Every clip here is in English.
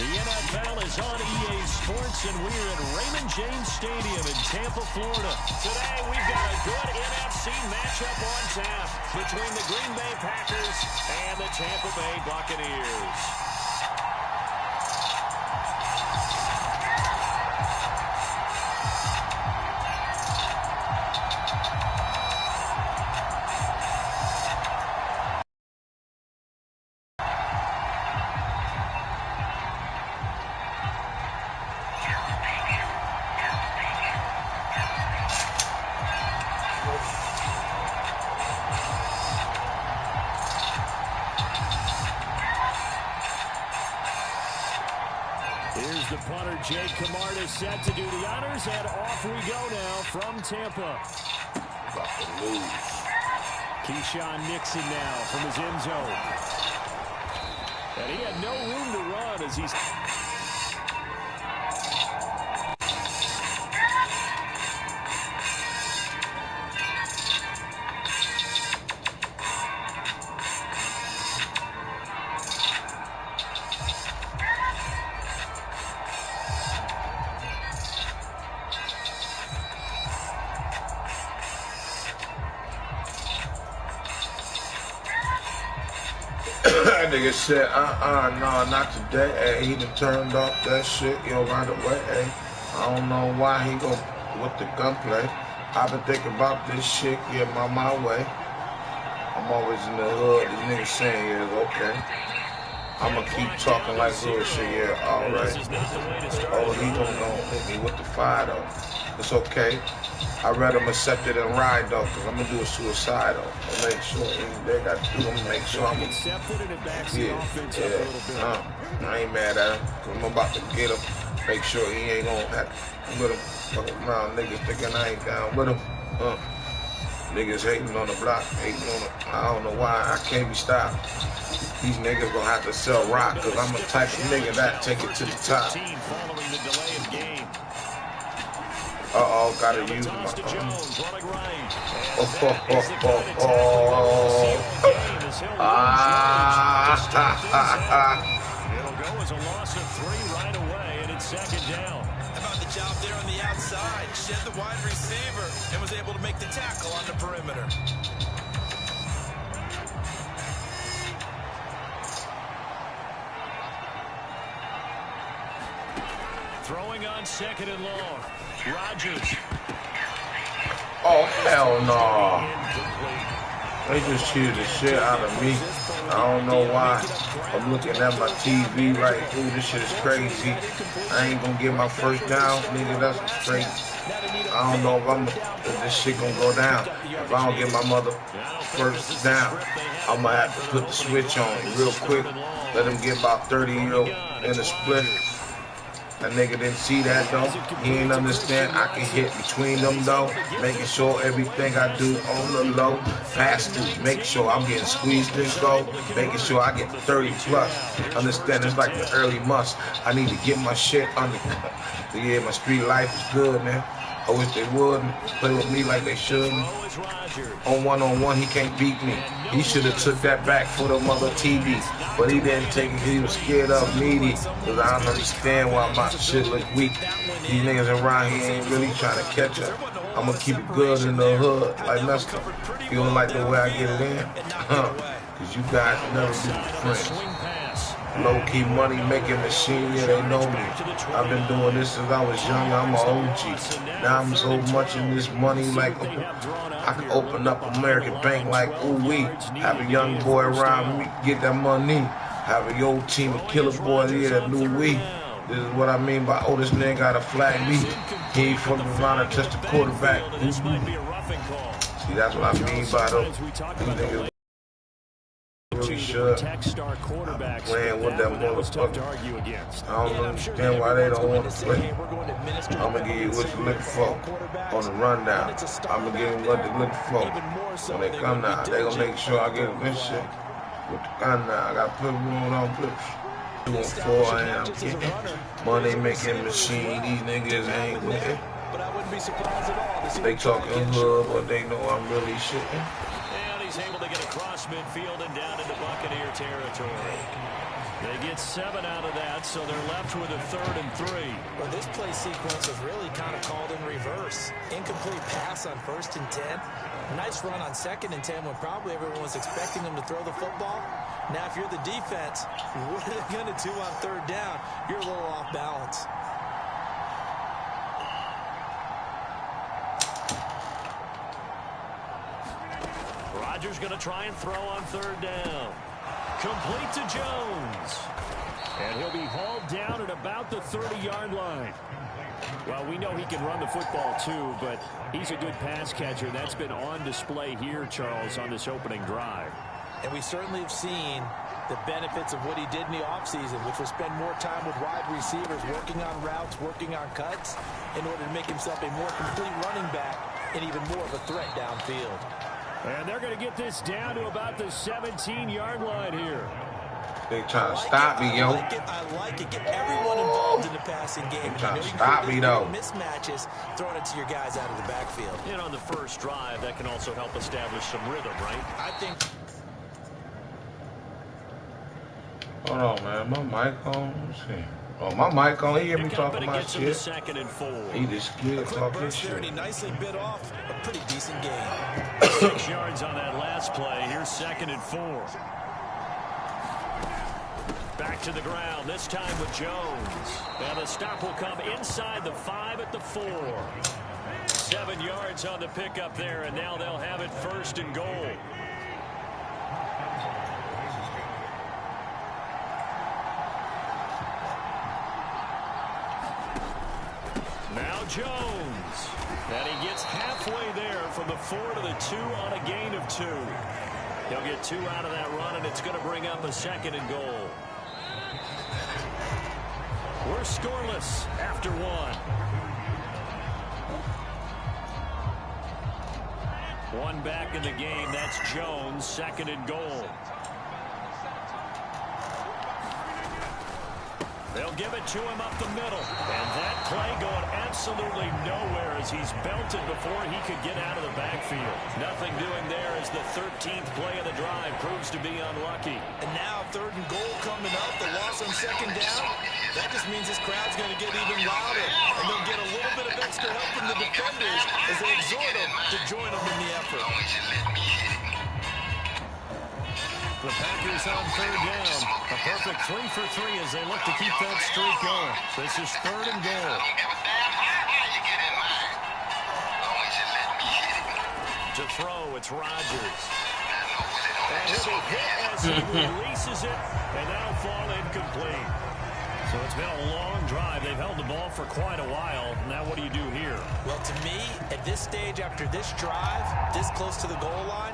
The NFL is on EA Sports, and we're at Raymond James Stadium in Tampa, Florida. Today, we've got a good NFC matchup on tap between the Green Bay Packers and the Tampa Bay Buccaneers. Here's the punter, Jake Camarda, set to do the honors, and off we go now from Tampa. About to lose. Keyshawn Nixon now from his end zone. And he had no room to run as he's... That nigga said, no, not today. Hey, he done turned off that shit, right away. Hey, I don't know why he go with the gunplay. I've been thinking about this shit, getting my way. I'm always in the hood. These niggas saying, yeah, okay. I'ma keep talking like hood shit, yeah, alright. Oh, he gonna hit me with the fire, though. It's okay. I'd rather him accept it and ride, though, because I'm going to do a suicide, though. I'll make sure they got to do, I'm going to make sure I'm going to... I ain't mad at him, because I'm about to get him, make sure he ain't going to have to with him. Fucking around, niggas thinking I ain't down with him. Niggas hating on the block, hating on the... I don't know why, I can't be stopped. These niggas going to have to sell rock, because I'm the type of nigga that take it to the top. Uh-oh, gotta use my phone. It'll go as a loss of 3 right away, and it's second down. How about the job there on the outside? Shed the wide receiver and was able to make the tackle on the perimeter. Throwing on second and long. Rodgers. Oh, hell no. They just cheered the shit out of me. I don't know why. I'm looking at my TV like, ooh, this shit is crazy. I ain't gonna get my first down, nigga, that's crazy. I don't know if this shit gonna go down. If I don't get my mother first down, I'm gonna have to put the switch on real quick. Let him get about 30 in the split. That nigga didn't see that, though. He ain't understand I can hit between them, though. Making sure everything I do on the low. Pass through. Make sure I'm getting squeezed and go. Making sure I get 30 plus. Understand it's like the early months. I need to get my shit under. Yeah, my street life is good, man. I wish they wouldn't play with me like they shouldn't. On one, he can't beat me. He should have took that back for the mother TV. But he didn't take it. He was scared of me. Because I don't understand why my shit look weak. These niggas around here ain't really trying to catch up. I'm going to keep it good in the hood. Like Lester. You don't like the way I get it in? Because you guys never be friends. Low-key money-making machine, yeah, they know me. I've been doing this since I was young, I'm an OG. Now I'm so much in this money, like, I can open up American Bank like, ooh-wee. Have a young boy around me, get that money. Have a old team of killer boys, yeah, new we. This is what I mean by, oh, this nigga got a flag me. He ain't fucking around and touch the quarterback. See, that's what I mean by those niggas. Really should. I'm playing with that motherfucker. I don't understand why they don't want to play. I'm going to give you what you're looking for on the rundown. I'm going to give them what they're looking for. When they come now, they going to make sure I get this shit with the gun now. I got to put room on flips. 2 and 4, and I'm getting money making machine. These niggas ain't with it. They talking hood, but they know I'm really shitting. he's able to get across midfield and down into Buccaneer territory. They get 7 out of that, so they're left with a 3rd and 3. Well, this play sequence was really kind of called in reverse. Incomplete pass on 1st and 10. Nice run on 2nd and 10 when probably everyone was expecting them to throw the football. Now, if you're the defense, what are they going to do on 3rd down? You're a little off balance. Rodgers going to try and throw on 3rd down. Complete to Jones. And he'll be hauled down at about the 30-yard line. Well, we know he can run the football too, but he's a good pass catcher. That's been on display here, Charles, on this opening drive. And we certainly have seen the benefits of what he did in the offseason, which was spend more time with wide receivers, working on routes, working on cuts, in order to make himself a more complete running back and even more of a threat downfield. And they're going to get this down to about the 17-yard line here. They trying to stop me, yo. I like it. Get everyone involved in the passing game. They trying to stop me, though. Mismatches, throwing it to your guys out of the backfield. And on the first drive, that can also help establish some rhythm, right? I think. Hold on, man. My mic on? Let's see. Oh, my mic on. He hear me talking my shit. 2nd and 4. He just scared talking shit. And he nicely bit off a pretty decent game. 6 yards on that last play. Here's 2nd and 4. Back to the ground, this time with Jones. And the stop will come inside the 5 at the 4. 7 yards on the pickup there, and now they'll have it 1st and goal. Now Jones. And he gets halfway there from the 4 to the 2 on a gain of 2. He'll get 2 out of that run, and it's going to bring up a 2nd and goal. We're scoreless after 1. One back in the game. That's Jones, 2nd and goal. They'll give it to him up the middle. And that play going absolutely nowhere as he's belted before he could get out of the backfield. Nothing doing there as the 13th play of the drive proves to be unlucky. And now 3rd and goal coming up. The loss on 2nd down. That just means this crowd's going to get even louder. And they'll get a little bit of extra help from the defenders as they exhort them to join them in the effort. The Packers on 3rd down. A perfect 3 for 3 as they look to keep that streak going. This is 3rd and goal. To throw, it's Rodgers. And he'll be hit as he releases it, and that'll fall incomplete. So it's been a long drive. They've held the ball for quite a while. Now what do you do here? Well, to me, at this stage, after this drive, this close to the goal line,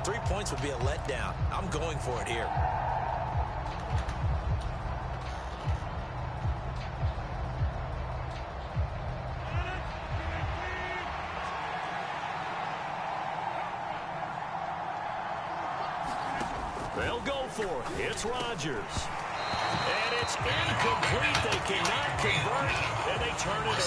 3 points would be a letdown. I'm going for it here. They'll go for it. It's Rodgers. And it's incomplete. They cannot convert, and they turn it over.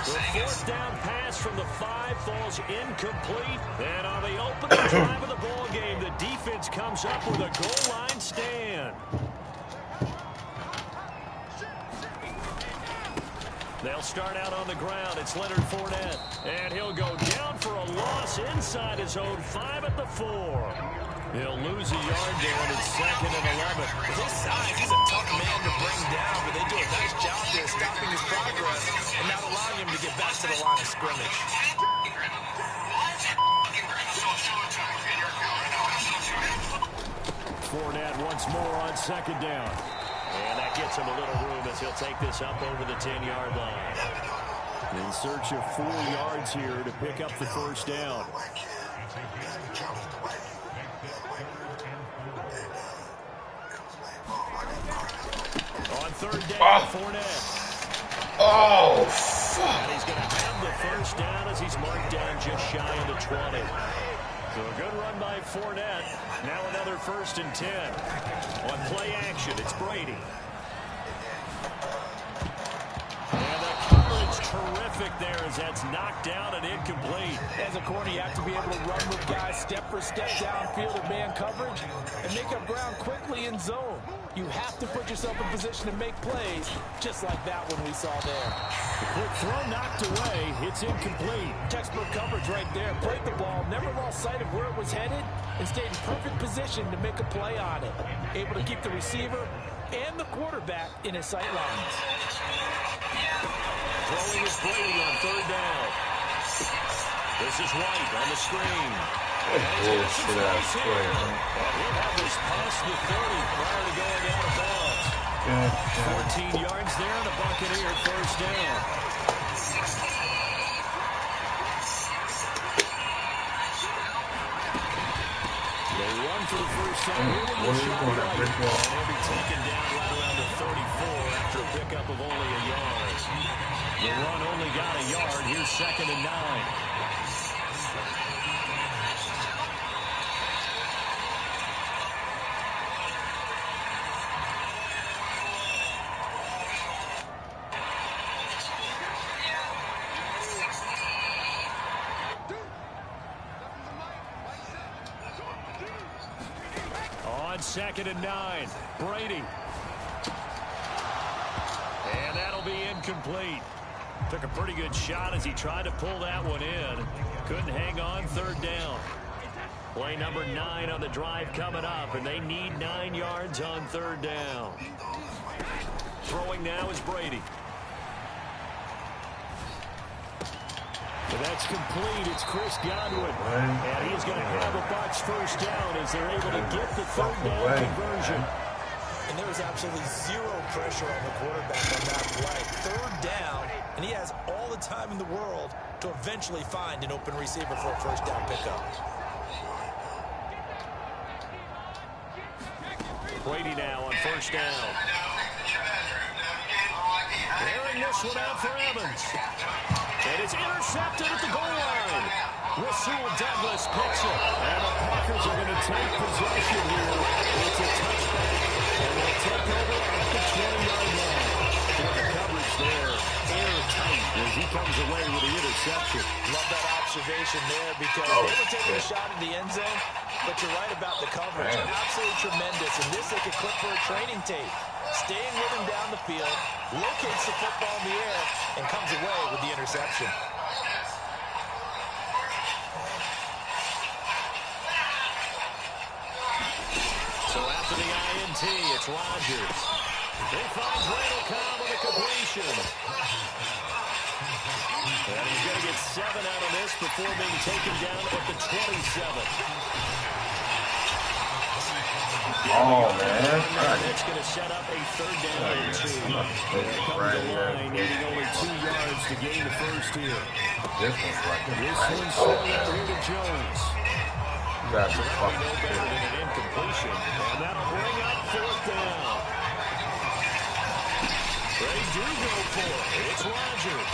The 4th down pass from the 5 falls incomplete. And on the opening drive of the ball game, the defense comes up with a goal line stand. They'll start out on the ground. It's Leonard Fournette. And he'll go down for a loss inside his own 5 at the 4. He'll lose a yard there, and it's 2nd and 11. With his size, he's a tough man to bring down, but they do a nice job there stopping his progress and not allowing him to get back to the line of scrimmage. Fournette once more on 2nd down. And that gets him a little room as he'll take this up over the 10-yard line. In search of 4 yards here to pick up the 1st down. On 3rd down, Fournette. Oh, fuck. And he's going to have the 1st down as he's marked down just shy of the 20. So a good run by Fournette. Now another 1st and 10. On play action, it's Brady. And the coverage terrific perfect there as that's knocked down and incomplete. As a corner, you have to be able to run with guys step for step downfield in man coverage and make up ground quickly in zone. You have to put yourself in position to make plays, just like that one we saw there. The quick throw knocked away. It's incomplete. Textbook coverage right there. Played the ball, never lost sight of where it was headed, and stayed in perfect position to make a play on it. Able to keep the receiver and the quarterback in his sight lines. Throwing is Brady on third down. This is White on the screen. Bullshit ass play, man. He'll have this past the 30 prior to going out of bounds. 14 yards there, and the Buccaneer first down. They run for the first time. What are you doing, that brick wall? And he'll be taken down right around the 34 after a pickup of only a yard. The run only got a yard. Here's 2nd and 9. On 2nd and 9, Brady. And that'll be incomplete. Took a pretty good shot as he tried to pull that one in. Couldn't hang on, 3rd down. Play number 9 on the drive coming up, and they need 9 yards on 3rd down. Throwing now is Brady. That's complete. It's Chris Godwin. And he's going to have a Bucs first down as they're able to get the 3rd down conversion. And there was absolutely zero pressure on the quarterback on that play. 3rd down, and he has all the time in the world to eventually find an open receiver for a first down pickup. Brady now on first down. Airing this one out for Evans. And it's intercepted at the goal line. Rasul Douglas picks it. And the Packers are going to take possession here. It's a touchback. And they'll take over at the 20-yard line. For the coverage there, airtight as he comes away with the interception. Love that observation there because they were taking a shot in the end zone, but you're right about the coverage. Absolutely tremendous. And this they could clip for a training tape. Staying with him down the field, locates the football in the air, and comes away with the interception. So after the INT, it's Rodgers. He finds Randall Cobb with a completion. And he's going to get 7 out of this before being taken down at the 27. Oh, man. That's going to set up a 3rd down and 2. Comes the line, needing only 2 yards to gain the first here. This one's like a This one's swung out here to Jones. That's So that'll be no better than an incompletion. And that'll bring up 4th down. They do go for it. It's Rodgers.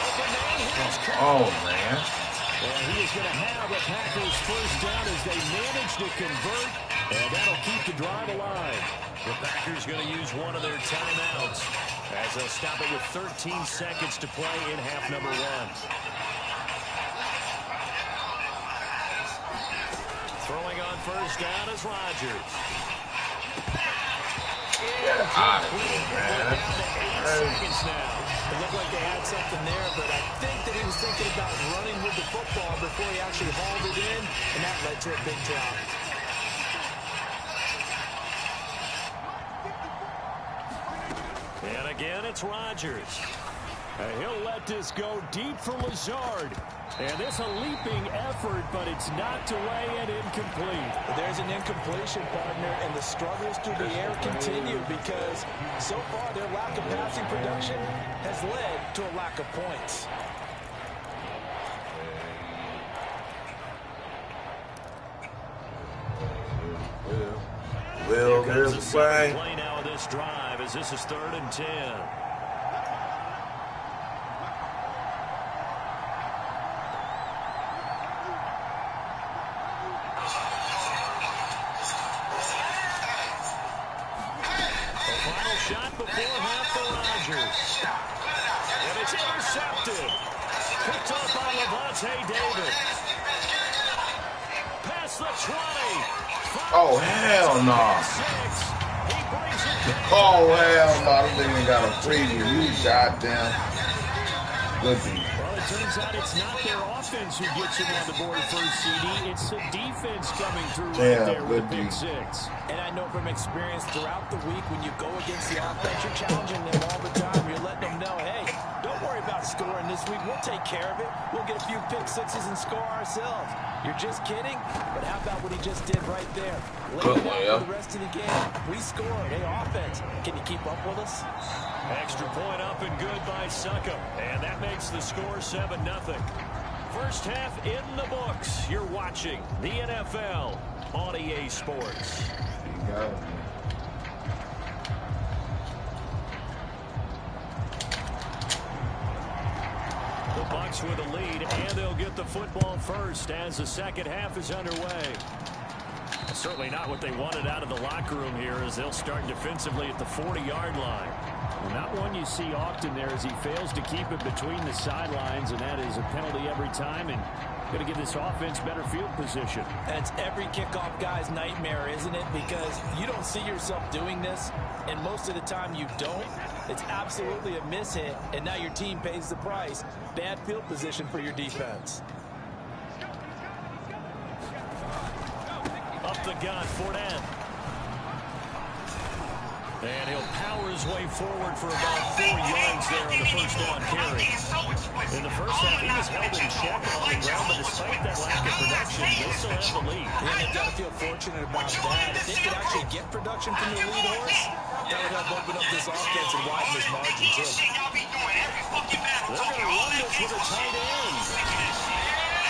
Open man, here's Cobb. Oh, man. And he is going to have the Packers first down as they manage to convert. And that'll keep the drive alive. The Packers going to use one of their timeouts as they'll stop it with 13 seconds to play in half number 1. Throwing on first down is Rodgers. Get out of here, We're man. down to 8 seconds now. It looked like they had something there, but I think that he was thinking about running with the football before he actually hauled it in, and that led to a big drop. And again, it's Rodgers. He'll let this go deep for Lazard. And this a leaping effort, but it's knocked away and incomplete. But there's an incompletion, partner, and the struggles through the air continue because so far their lack of passing production has led to a lack of points. Will Here comes the this second way? play now of this drive as this is 3rd and 10. The final shot before half for Rodgers. And it's It's intercepted. Picked up by Levante David. Past the 20. Oh, hell no. He brings it back. Oh, hell no. This nigga got a preview. You goddamn good defense. Well, it turns out it's not their offense who gets him on the board first, CD. It's the defense coming through right there with the pick six. And I know from experience throughout the week when you go against the offense, you're challenging them all the time. You're letting them know, hey, don't worry about scoring this week. We'll take care of it. We'll get a few pick sixes and score ourselves. You're just kidding? But how about what he just did right there? Laid it out for the rest of the game. We scored. Hey, offense, can you keep up with us? Extra point up and good by Suckup. And that makes the score 7-0. First half in the books. You're watching the NFL on EA Sports. You got it. The Bucs with a lead, and they'll get the football first as the second half is underway. Certainly not what they wanted out of the locker room here as they'll start defensively at the 40-yard line. Not one you see often there as he fails to keep it between the sidelines, and that is a penalty every time, and going to give this offense better field position. That's every kickoff guy's nightmare, isn't it? Because you don't see yourself doing this, and most of the time you don't. It's absolutely a mishit, and now your team pays the price. Bad field position for your defense. Up the gun, Fournette. And he'll power his way forward for about 4 yards there on the first down carry. In the first half, he was held in check on the ground, but despite that lack of production, they still have the lead. Yeah, they've got to feel fortunate about that. If they could actually get production from their lead horse, that would help open up this offense and widen this margin, too. They're going to run this with a tight end.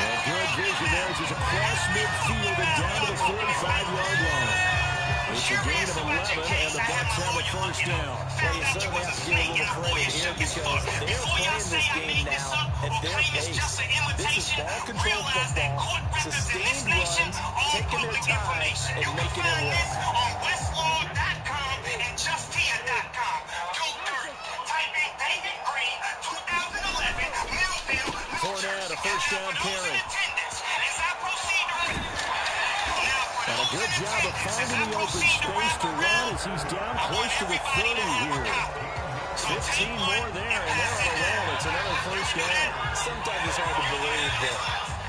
Well, good vision there as he's across midfield and down to the 45-yard line. It's a gain of 11, and the Bucs have a first down. Well, you certainly have to give a little credit here because they're playing this game now at their pace. This is ball control football, sustained runs, taking their time, and making it work. Fournette, a first down carry. And a good job of finding the open space to run as he's down close to the 30 here. 15 more there, and they're on a roll. It's another first down. Sometimes it's hard to believe that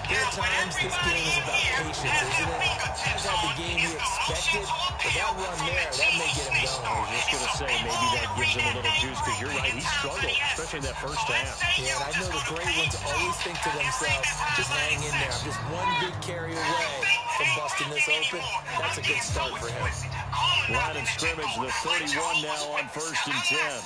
there are times this game is about patience, isn't it? He's had the game he expected, but that run there, that may get him going. I was just going to say, maybe that gives him a little juice, because you're right, he struggled, especially in that first half. Yeah, and I know the great ones always think to themselves, just hang in there. I'm just one big carry away from busting this open. That's a good start for him. Line of scrimmage, the 31 now on 1st and 10.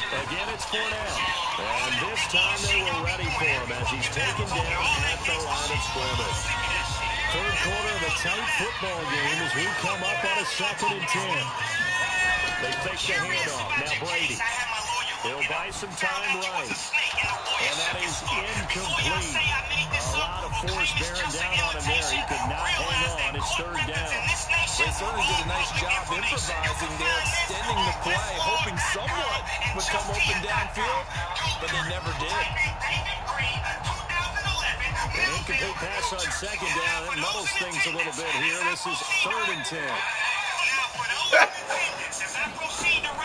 Again, it's Fournette. And this time they were ready for him as he's taken down at the line of scrimmage. Third quarter of a tight football game as we come up on a 2nd and 10. They fake the handoff. Now Brady. He'll buy some time right. And that is incomplete. A lot of force bearing down on him there. He could not hang on. It's 3rd down. They certainly did a nice job improvising there, extending the play, hoping someone would come open downfield, but they never did. An incomplete pass on 2nd down. It muddles things a little bit here. This is 3rd and 10.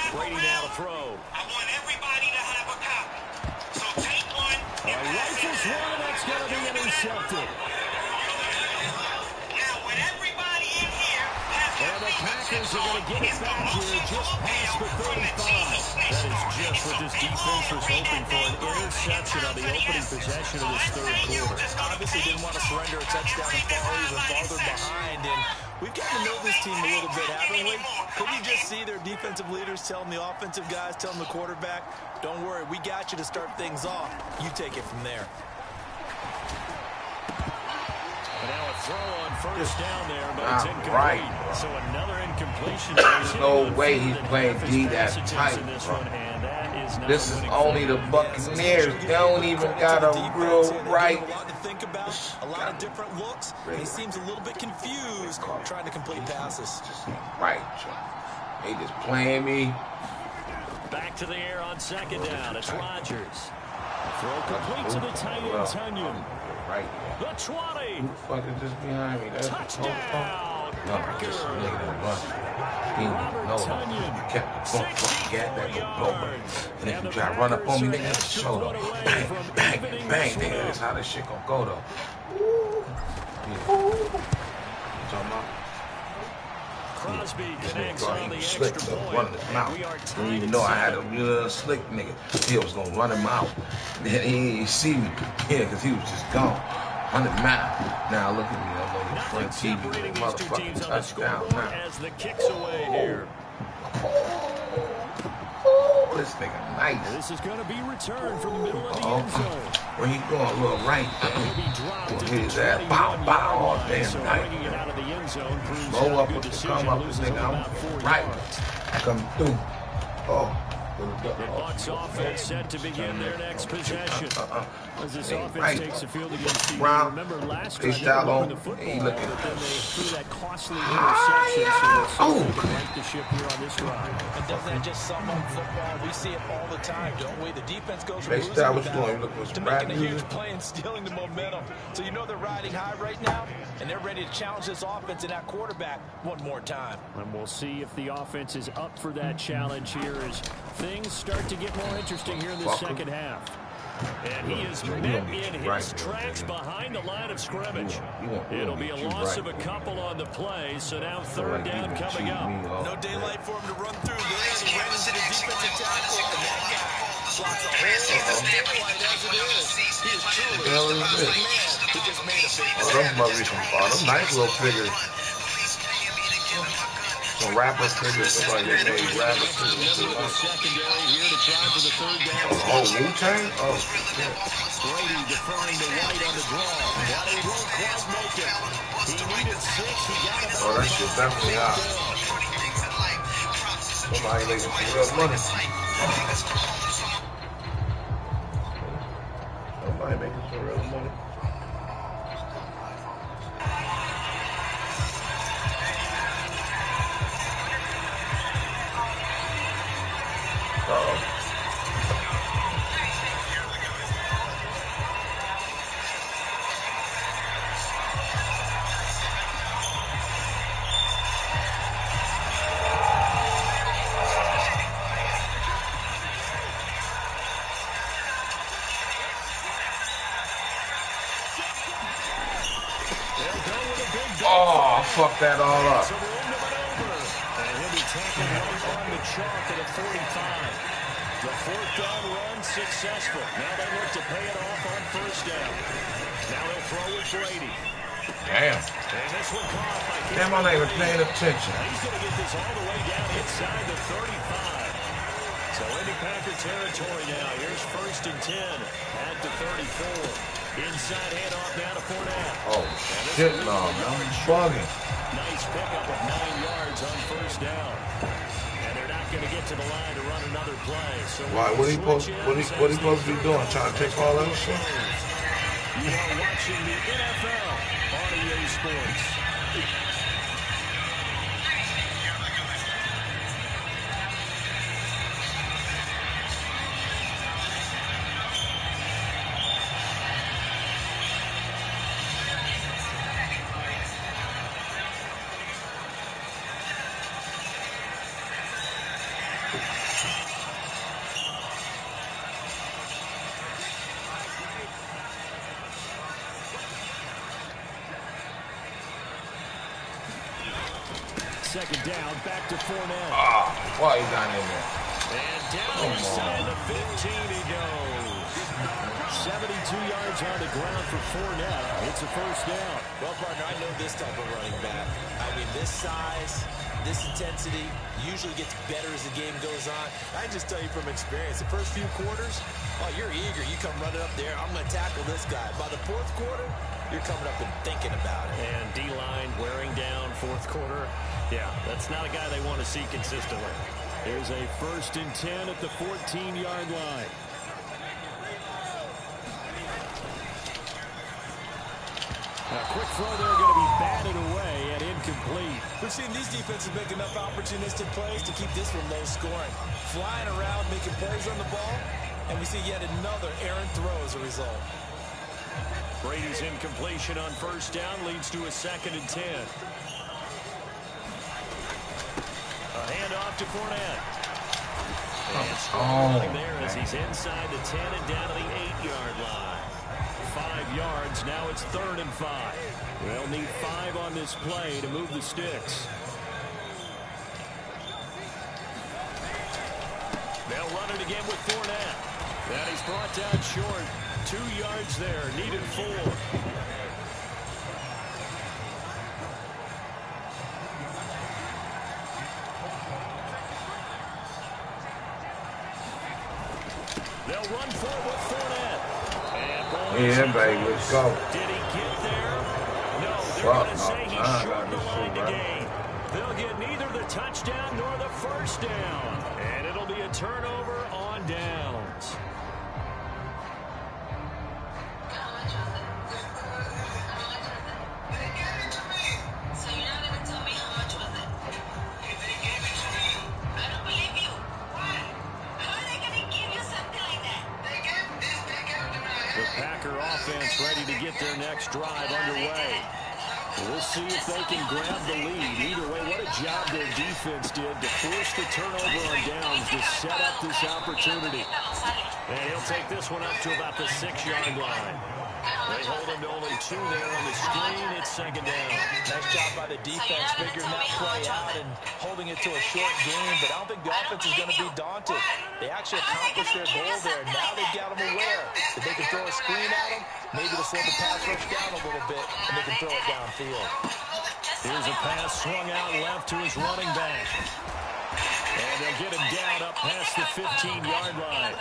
Brady now to throw. Rifles one, that's going to be intercepted. And the Packers are going to get it back here just past the 35. That is just what this defense was hoping for, an interception on the opening possession of this 3rd quarter. Obviously didn't want to surrender a touchdown and fall even farther behind, and we've gotten to know this team a little bit, haven't we? Could you just see their defensive leaders telling the offensive guys, telling the quarterback, don't worry, we got you to start things off. You take it from there. And now a throw on 1st down there, but it's incomplete. So another incompletion. There's no way he's playing D that tight, bro. This is only the Buccaneers. They don't even got a real right. A lot to think about, a lot of different looks. He seems a little bit confused trying to complete passes. Right. They just playing me. Back to the air on second down. It's Rodgers. Throw complete to the tight end, Tunyon. Right. The 20. Who the fuck is this behind me? That's Touchdown. no, this nigga done run. He didn't know. I kept the fuck gat that go blow. And if you try to run up on me, nigga, that's a show though. Bang, bang, bang, nigga. That's how this shit gonna go though. Yeah. You talking about? Crosby connects on the extra point. Running his mouth. Didn't even know I had a little slick nigga. He was gonna run him out. Then he didn't see me. Yeah, because he was just gone. 100 miles. Now look at me. I'm on the front TV with a motherfucking touchdown now. As the kicks away here. Oh, this nigga nice. This is going to be returned from the middle of the end zone. Where he going? A little right. Gonna hit his ass. Bow, bow all damn night. Blow up with the come up. This nigga, I'm right. Come through. Oh. The Bucs offense set to begin their next possession. As this offense takes the field against the remember last time they won the football, but then they threw that costly interception. So let's right the ship here on this drive. And doesn't that just sum up football? We see it all the time, don't we? The defense goes from losing to making a huge play and stealing the momentum. So you know they're riding high right now, and they're ready to challenge this offense and that quarterback one more time. And we'll see if the offense is up for that challenge here as things start to get more interesting here in the second half. And he is met in his tracks behind the line of scrimmage. It'll be a loss of a couple on the play, so now third down coming up. No daylight for him to run through there. He ran into the defensive tackle, and that guy blocks a whole daylight as it is. He is truly a man who just made a big play. Those must be some nice little figures. Some rapper figures look like they made rapper figures. Oh, Wu-Tang? Oh, shit. Brady deferring to White on the draw. But he won't quite make it. He needed 6. He got it. Oh, that shit definitely out. Somebody making some real money. Somebody making some real money. Oh, fuck that all up. And he'll be taken on the chalk at a 45. The fourth down run successful. Now they look to pay it off on first down. Now they'll throw with Brady. Damn. And this one caught by Damn, I'm not even paying attention. He's going to get this all the way down inside the 35. So into Packer territory now. Here's first and 10 at the 34. Inside handoff down to Fournette. Oh, shit, no, man. I'm bugging. Nice pickup of 9 yards on first down. And they're not going to get to the line to run another play. So why? What he supposed to be doing? Trying to take all that shit? You are watching the NFL on EA Sports. Second down, back to Fournette. Ah, why he not in there? And down inside the 15 he goes. 72 yards on the ground for Fournette. It's a first down. Well, partner, I know this type of running back. I mean, this size, this intensity usually gets better as the game goes on. I can just tell you from experience, the first few quarters, oh, you're eager. You come running up there, I'm going to tackle this guy. By the fourth quarter, you're coming up and thinking about it. And D-line wearing down fourth quarter. Yeah, that's not a guy they want to see consistently. There's a first and 10 at the 14-yard line. Now quick throw there going to be batted away and incomplete. We've seen these defenses make enough opportunistic plays to keep this one low scoring. Flying around, making plays on the ball, and we see yet another errant throw as a result. Brady's incompletion on first down leads to a 2nd and 10. A handoff to Fournette. And strong there as he's inside the 10 and down to the 8-yard line. 5 yards, now it's 3rd and 5. They'll need 5 on this play to move the sticks. They'll run it again with Fournette. That he's brought down short. 2 yards there, needed 4. They'll run forward with Fournette. Yeah, baby, let's go. Did he get there? No, they're going to say he short the line to gain. They'll get neither the touchdown nor the first down. And it'll be a turnover on downs. Offense ready to get their next drive underway. We'll see if they can grab the lead. Either way, what a job their defense did to force the turnover on downs to set up this opportunity. And he'll take this one up to about the 6-yard line. They hold him to only 2 there on the screen. It's 2nd down. Nice job by the defense figuring that play out and holding it to a short game, but I don't think the offense is going to be daunted. They actually accomplished their goal there. Now they've got them aware that they can throw a screen at them, maybe to slow the pass rush down a little bit, and they can throw it downfield. Here's a pass swung out left to his running back. And they'll get him down up past the 15-yard line.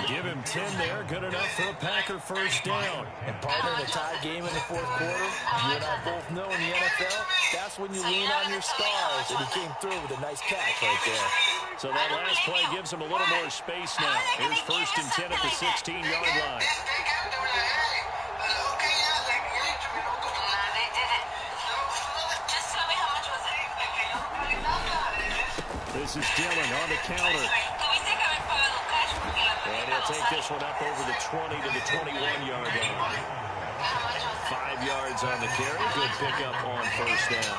Give him 10 there. Good enough for a Packer first down. And partner, in a tie game in the 4th quarter, you and I both know in the NFL, that's when you lean on your stars. And he came through with a nice catch right there. So that last play gives him a little more space now. Here's 1st and 10 at the 16-yard line. This is Dillon on the counter. And he'll take this one up over the 20 to the 21-yard line. 5 yards on the carry. Good pickup on first down.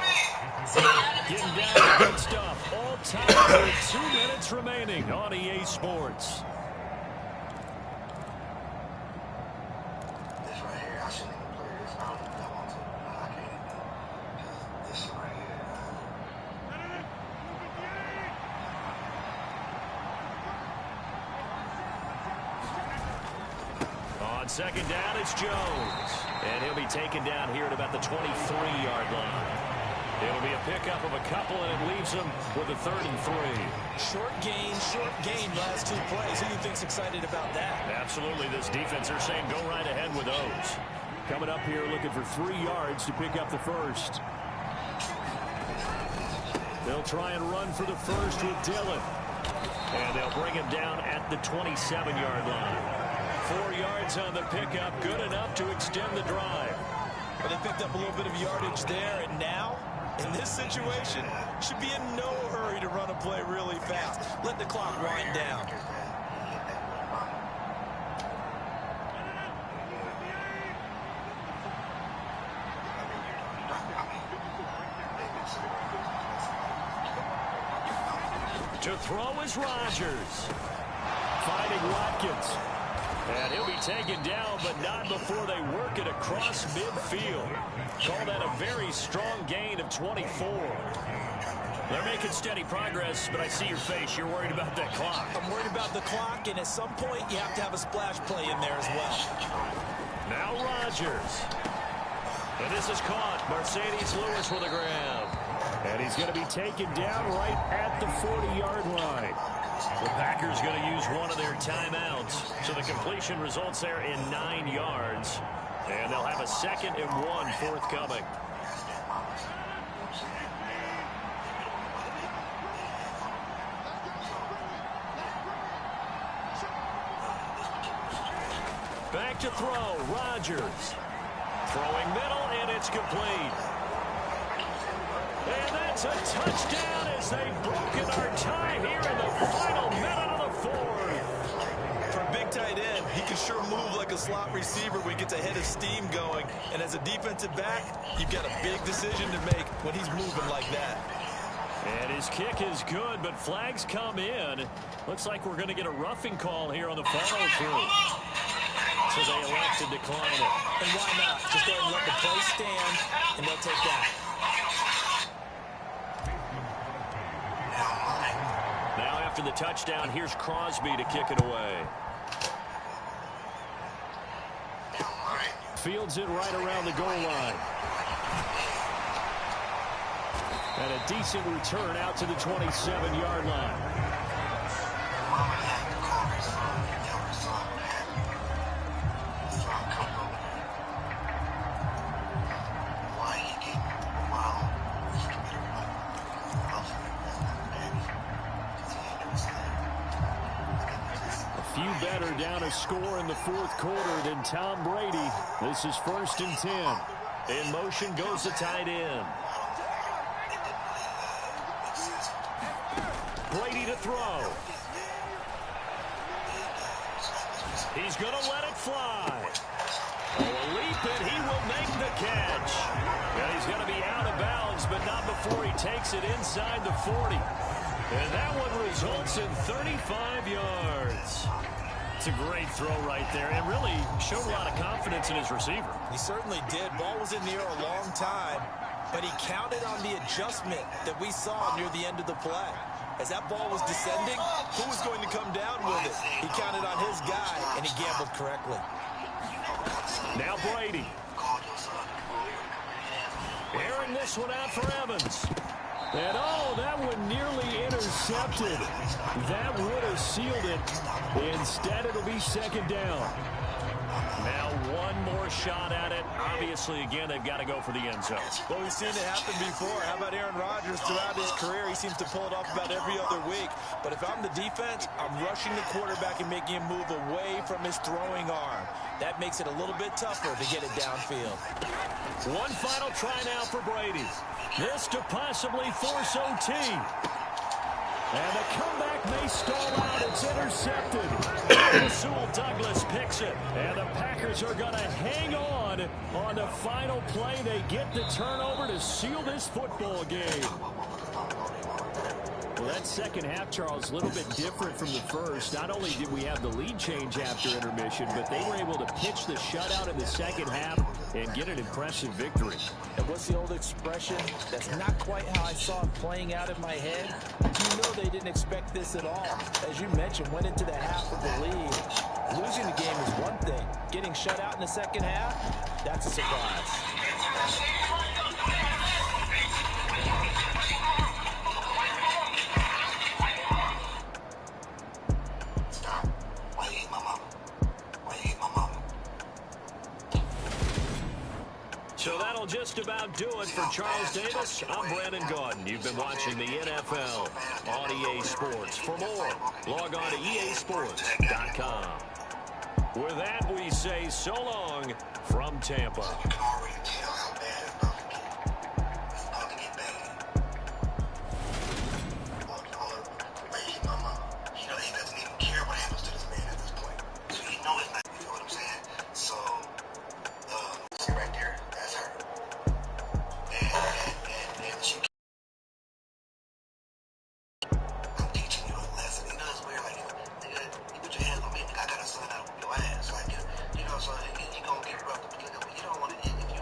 Getting down to good stuff. All time with 2 minutes remaining on EA Sports. This right here, I shouldn't even play this. I don't know if I want to. I can't. This right here. On 2nd down, it's Jones. And he'll be taken down here at about the 23-yard line. It'll be a pickup of a couple, and it leaves them with a 3rd and 3. Short gain, last 2 plays. Who do you think's excited about that? Absolutely. This defense, they're saying go right ahead with those. Coming up here looking for 3 yards to pick up the first. They'll try and run for the first with Dillon. And they'll bring him down at the 27-yard line. 4 yards on the pickup, good enough to extend the drive. Well, they picked up a little bit of yardage there, and now, in this situation, should be in no hurry to run a play really fast. Let the clock wind down. To throw is Rodgers. Finding Watkins. And he'll be taken down, but not before they work it across midfield. Call that a very strong gain of 24. They're making steady progress, but I see your face. You're worried about that clock. I'm worried about the clock, and at some point, you have to have a splash play in there as well. Now Rodgers. And this is caught. Mercedes Lewis with a grab. And he's going to be taken down right at the 40-yard line. The Packers going to use one of their timeouts. So the completion results there in 9 yards. And they'll have a 2nd and 1 forthcoming. Back to throw, Rodgers. Throwing middle, and it's complete. And that's a touchdown as they've broken our tie here in the final minute of the fourth. For a big tight end, he can sure move like a slot receiver when he gets a head of steam going. And as a defensive back, you've got a big decision to make when he's moving like that. And his kick is good, but flags come in. Looks like we're going to get a roughing call here on the follow-through. So they elect to decline it. And why not? Just go ahead and let the play stand, and they'll take that. Now after the touchdown, here's Crosby to kick it away. Fields it right around the goal line. And a decent return out to the 27-yard line. Few better down a score in the fourth quarter than Tom Brady. This is 1st and 10. In motion goes the tight end. Brady to throw. He's going to let it fly. A leap, and he will make the catch. Now he's going to be out of bounds, but not before he takes it inside the 40. And that one results in 35 yards. It's a great throw right there, and really showed a lot of confidence in his receiver. He certainly did. Ball was in the air a long time, but he counted on the adjustment that we saw near the end of the play. As that ball was descending, who was going to come down with it? He counted on his guy, and he gambled correctly. Now Brady. Airing this one out for Evans. And oh, that one nearly intercepted. That would have sealed it. Instead, it'll be second down. Now one more shot at it. Obviously, again, they've got to go for the end zone. Well, we've seen it happen before. How about Aaron Rodgers throughout his career? He seems to pull it off about every other week. But if I'm the defense, I'm rushing the quarterback and making him move away from his throwing arm. That makes it a little bit tougher to get it downfield. One final try now for Brady. This to possibly force OT. And the comeback may stall out. It's intercepted. Rasul Douglas picks it. And the Packers are going to hang on the final play. They get the turnover to seal this football game. Well, that second half, Charles, a little bit different from the first. Not only did we have the lead change after intermission, but they were able to pitch the shutout in the second half and get an impressive victory. And what's the old expression? That's not quite how I saw it playing out in my head. You know they didn't expect this at all. As you mentioned, went into the half with the lead. Losing the game is one thing. Getting shut out in the second half, that's a surprise. So that'll just about do it for Charles Davis. I'm Brandon Gaudin. You've been watching the NFL on EA Sports. For more, log on to easports.com. With that, we say so long from Tampa. So you gonna get rough. You don't want to. If you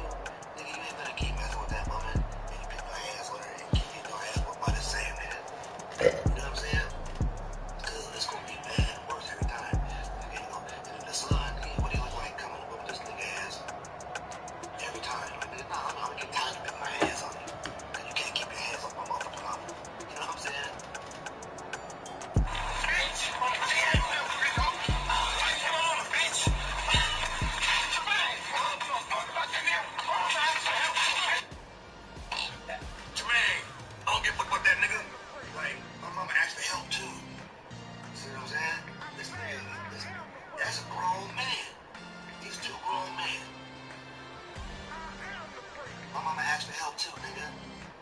actually helped too, nigga.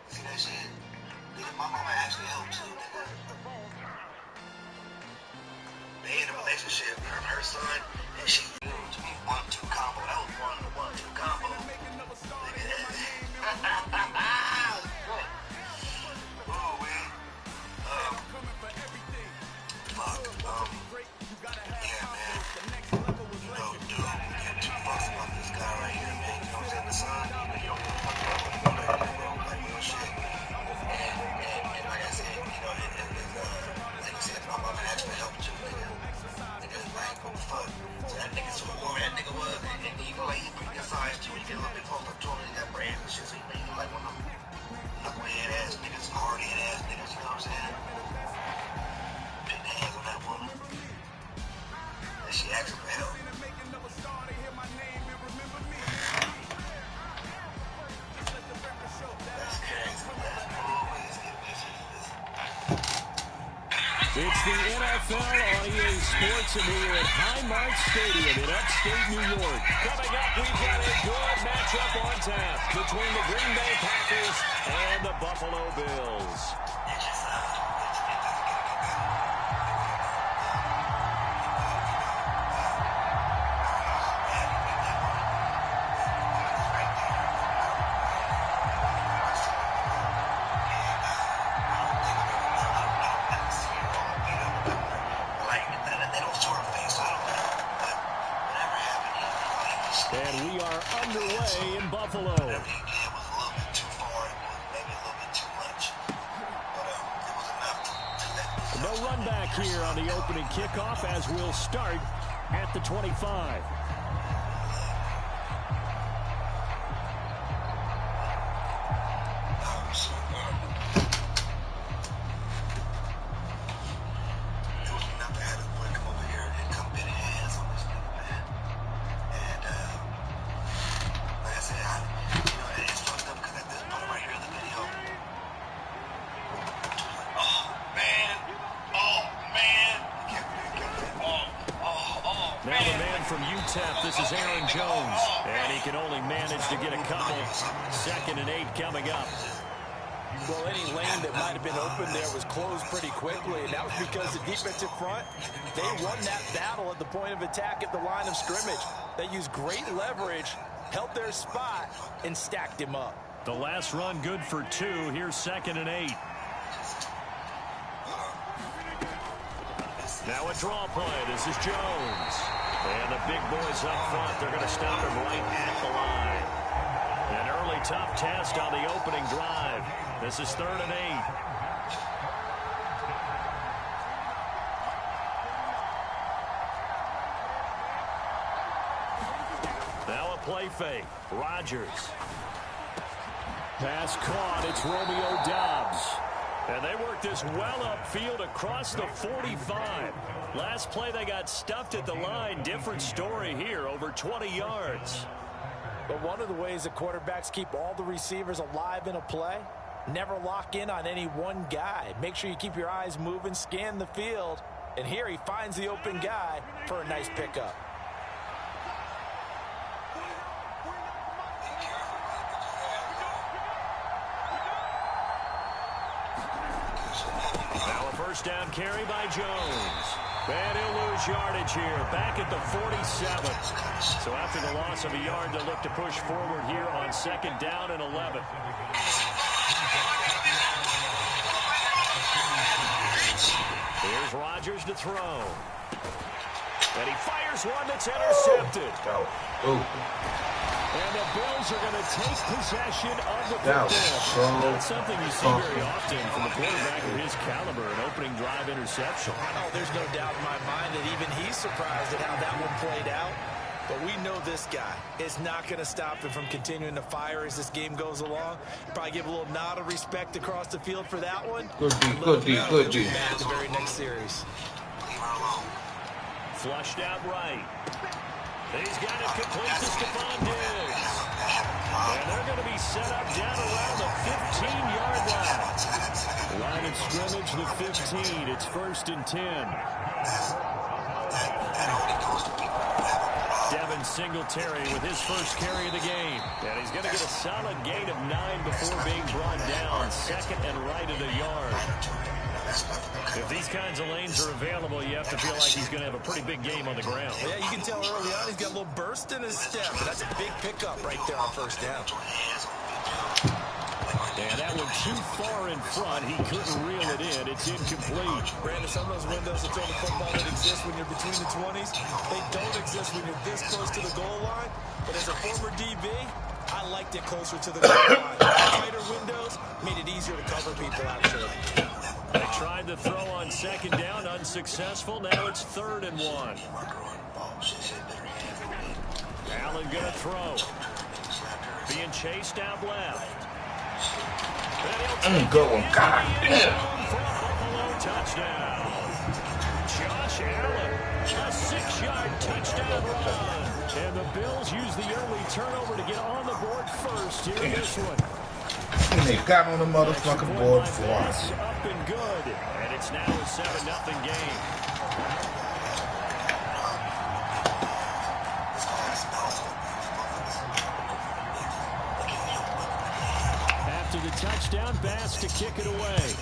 See that shit? Nigga, my mama actually helped too, nigga. They in a relationship, her son, and she to me 1-2 combo. That was 1-2 combo. Oh, man. Yeah, man. You know, dude, we get too fussed about this guy right here, man. You know what I'm saying? The son, you don't give a fuck about what he gonna do, bro. Like, real shit. And like I said, you know, like I said, my mama actually helped too, nigga. Niggas like, what the fuck? So that nigga, so whoever that nigga was, and he like, he pretty good size too. He get a little bit close up to him, he got brands and shit, so he like one of them knucklehead ass niggas, hard head ass niggas, you know what I'm saying? Putting hands on that woman. And she asking for help. That's crazy, man. Always get bitches. It's the NFL on EA Sports, and we're at Highmark Stadium in upstate New York. Coming up, we've got a good matchup on tap between the Green Bay Packers and the Buffalo Bills. And we are underway in Buffalo. Whatever he did was a little bit too far. It was maybe a little bit too much. But it was enough to let me No run back here on the opening kickoff as we'll start at the 25. Now the man from UTEP, this is Aaron Jones, and he can only manage to get a couple. 2nd and 8 coming up. Well, any lane that might have been open there was closed pretty quickly, and that was because the defensive front, they won that battle at the point of attack at the line of scrimmage. They used great leverage, held their spot, and stacked him up. The last run good for 2. Here's 2nd and 8. Now a draw play. This is Jones. And the big boys up front, they're going to stop him right at the line. An early tough test on the opening drive. This is 3rd and 8. Now a play fake. Rodgers. Pass caught. It's Romeo Doubs. And they work this well upfield across the 45. Last play they got stuffed at the line. Different story here, over 20 yards. But one of the ways that quarterbacks keep all the receivers alive in a play, never lock in on any one guy. Make sure you keep your eyes moving, scan the field. And here he finds the open guy for a nice pickup. Now a first down carry by Jones. And he'll lose yardage here, back at the 47. So after the loss of a yard, they'll look to push forward here on 2nd down and 11. Here's Rodgers to throw. And he fires one that's intercepted. And the Bills are going to take possession of the football. Not something you see very often from a quarterback of his caliber, an opening drive interception. Oh, there's no doubt in my mind that even he's surprised at how that one played out. But we know this guy is not going to stop him from continuing to fire as this game goes along. Probably give a little nod of respect across the field for that one. Good D. Back the very next series. Flushed out right. He's got it complete to Stephon Diggs. And they're going to be set up down around the 15-yard line. Line of scrimmage, the 15. It's 1st and 10. Devin Singletary with his first carry of the game. And he's going to get a solid gain of 9 before being brought down. Second and right at a yard. If these kinds of lanes are available, you have to feel like he's going to have a pretty big game on the ground. Well, yeah, you can tell early on he's got a little burst in his step. But that's a big pickup right there on first down. And that one too far in front. He couldn't reel it in. It's incomplete. Brandon, some of those windows to throw the football that exist when you're between the 20s, they don't exist when you're this close to the goal line. But as a former DB, I liked it closer to the goal line. Tighter windows made it easier to cover people, actually. They tried to throw on second down, unsuccessful. Now it's 3rd and 1. Allen going to throw. Being chased out left. Good one. God damn. Touchdown. Josh Allen, a 6-yard touchdown run. And the Bills use the early turnover to get on the board first here in this one. And they got on the motherfucking board for us. Up and good. And it's now a 7-0 game. The touchdown, Bass to kick it away.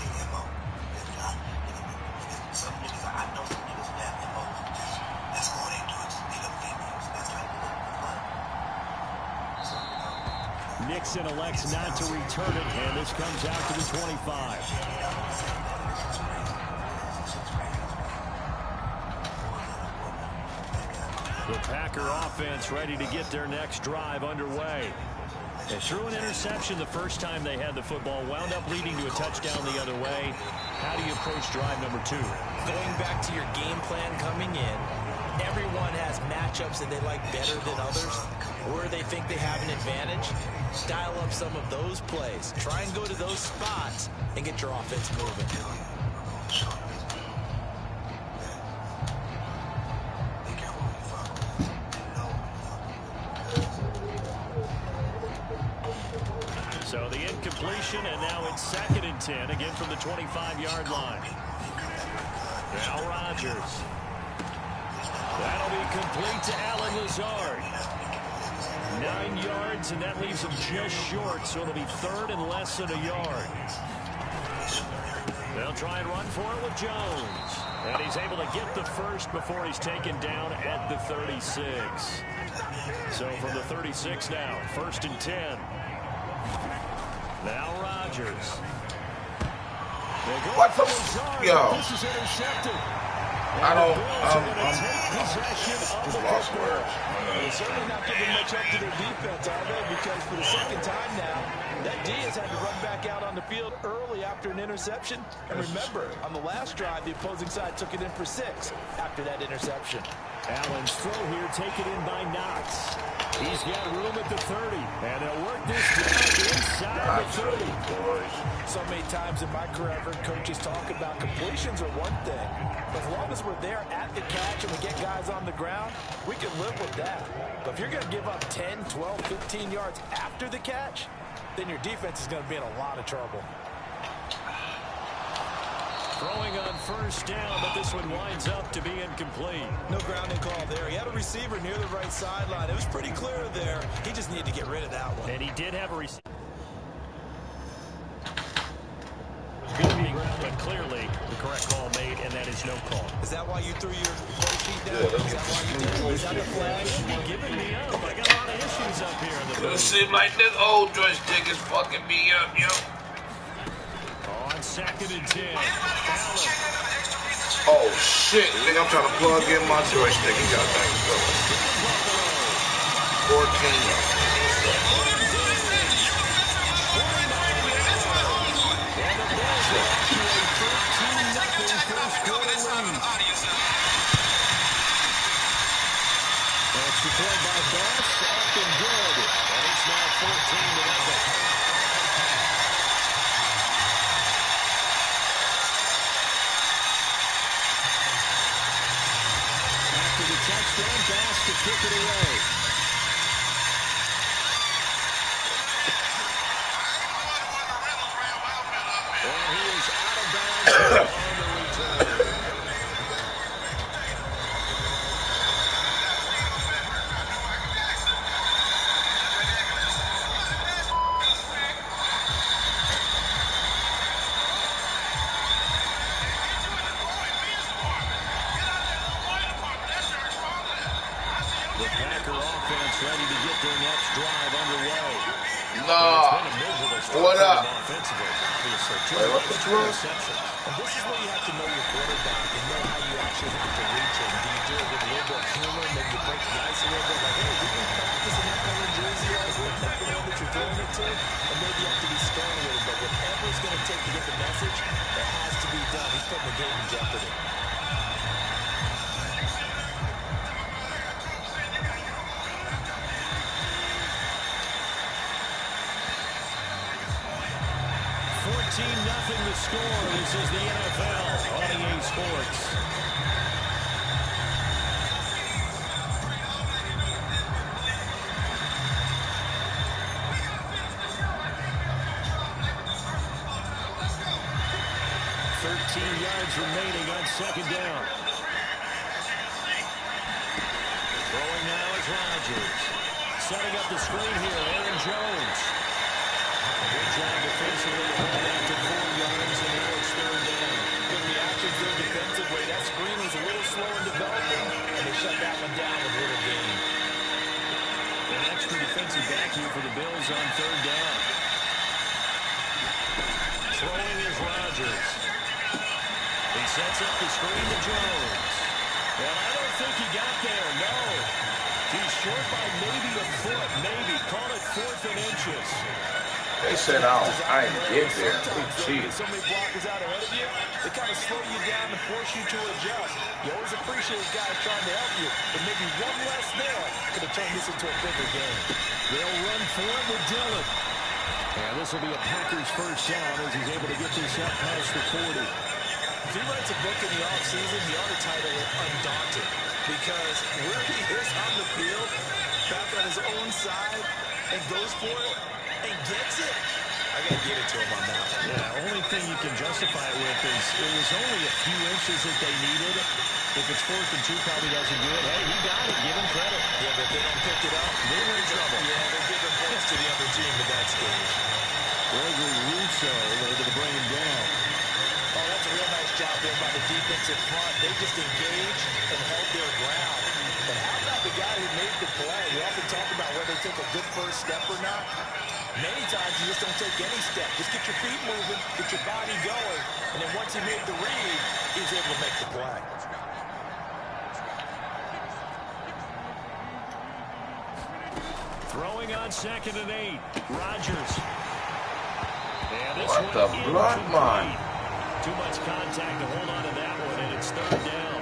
Nixon elects not to return it, and this comes out to the 25. The Packer offense ready to get their next drive underway. They threw an interception the first time they had the football, wound up leading to a touchdown the other way. How do you approach drive number 2? Going back to your game plan coming in, everyone has matchups that they like better than others, where they think they have an advantage. Dial up some of those plays. Try and go to those spots and get your offense moving. So the incompletion, and now it's 2nd and 10, again from the 25-yard line. Now Rodgers. That'll be complete to Allen Lazard. 9 yards, and that leaves him just short, so it'll be 3rd and less than a yard. They'll try and run for it with Jones. And he's able to get the first before he's taken down at the 36. So from the 36 now, 1st and 10. Now Rodgers. What's up? Yo. This is intercepted. I don't. Just lost words. They're certainly not giving much up to their defense, are they? Because for the second time now, that D has had to run back out on the field early after an interception. And remember, on the last drive, the opposing side took it in for 6 after that interception. Allen's throw here taken in by Knox. He's got room at the 30, and they'll work this drive inside the 30. So many times in my career, I've heard coaches talk about completions are one thing, but as long as we're there at the catch and we get guys on the ground, we can live with that. But if you're going to give up 10, 12, 15 yards after the catch, then your defense is going to be in a lot of trouble. Throwing on first down, but this one winds up to be incomplete. No grounding call there. He had a receiver near the right sideline. It was pretty clear there. He just needed to get rid of that one. And he did have a receiver. But clearly, the correct call made, and that is no call. Is that why you threw your play sheet down? Is that why you did it? Is that the flag? You're giving me up. I got a lot of issues up here in the booth. It seems like this old joystick is fucking me up, yo. On 2nd and 10. Oh shit, nigga, I'm trying to plug in my joystick. You got that. 14. Secured by Bass, up and good. And it's now 14-0. After the touchdown, Bass to kick it away. And he is out of bounds on the return. up. Offensively, obviously. Wait, what's this rule? And this is where you have to know your quarterback and know how you actually have to reach him. Do you do it with a little bit of humor? Maybe you break the ice a little bit, like, hey, didn't we practice in that color jersey last week? Not the one that you're throwing it to? And maybe you have to be stern with it, but whatever it's going to take to get the message, it has to be done. He's putting the game in jeopardy. 14-0 the score. This is the NFL on EA Sports. Yards remaining on second down. Throwing now is Rodgers. Setting up the screen here, Aaron Jones. Good job defensively to hold out to 4 yards, and now it's third down. Good reactions there defensively. That screen was a little slow in developing, and they shut that one down with little gain. An extra defensive back here for the Bills on third down. Throwing is Rodgers. He sets up the screen to Jones. And I don't think he got there, no. He's short by maybe a foot, maybe. Call it 4th and inches. They said I didn't get there. So many blockers out ahead of you, they kind of slow you down and force you to adjust. You always appreciate guys trying to help you, but maybe one less there could have turned this into a bigger game. They'll run for it with Dillon. And this will be a Packers first down as he's able to get this up past the 40. If he writes a book in the offseason, he ought to title it Undaunted. Because where he is on the field, back on his own side, and goes for it, and gets it, I got to give it to him on that one. Yeah, only thing you can justify it with is it was only a few inches that they needed. If it's 4th and 2, probably doesn't do it. Hey, he got it. Give him credit. Yeah, but if they don't pick it up, they're in trouble. Yeah, they're giving points to the other team at that stage. Gregory Russo able to bring him down. Oh, that's a real nice job there by the defensive front. They just engaged and held their ground. But how about the guy who made the play? We often talk about whether they took a good first step or not. Many times you just don't take any step. Just get your feet moving, get your body going, and then once he made the read, he was able to make the play. Throwing on 2nd and 8. Rodgers. And this What the blood, man? Too much contact to hold on to that one, and it's third down.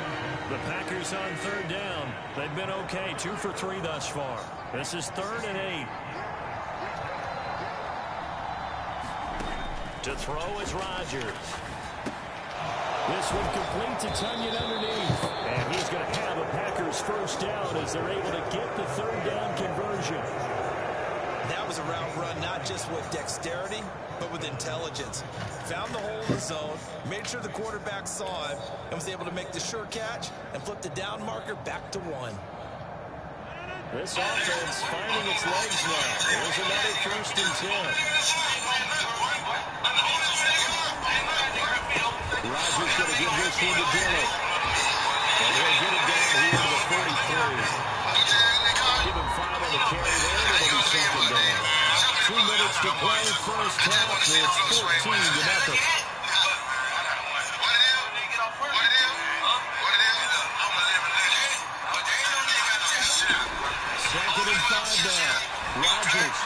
The Packers on third down. They've been okay, 2 for 3 thus far. This is 3rd and 8. To throw is Rodgers. This one complete to Tunyon underneath. And he's going to have a Packers first down as they're able to get the third down conversion. That was a route run not just with dexterity, but with intelligence. Found the hole in the zone, made sure the quarterback saw him, and was able to make the sure catch and flip the down marker back to 1. This offense finding its legs now. There's another 1st and 10. Rodgers going to give this one to Dillon. And he'll get it down here to the 43. Give him 5 on the carry there, and it'll be 2nd down. 2 minutes to play first half. It's 14-0. Second and 5 now. Rodgers.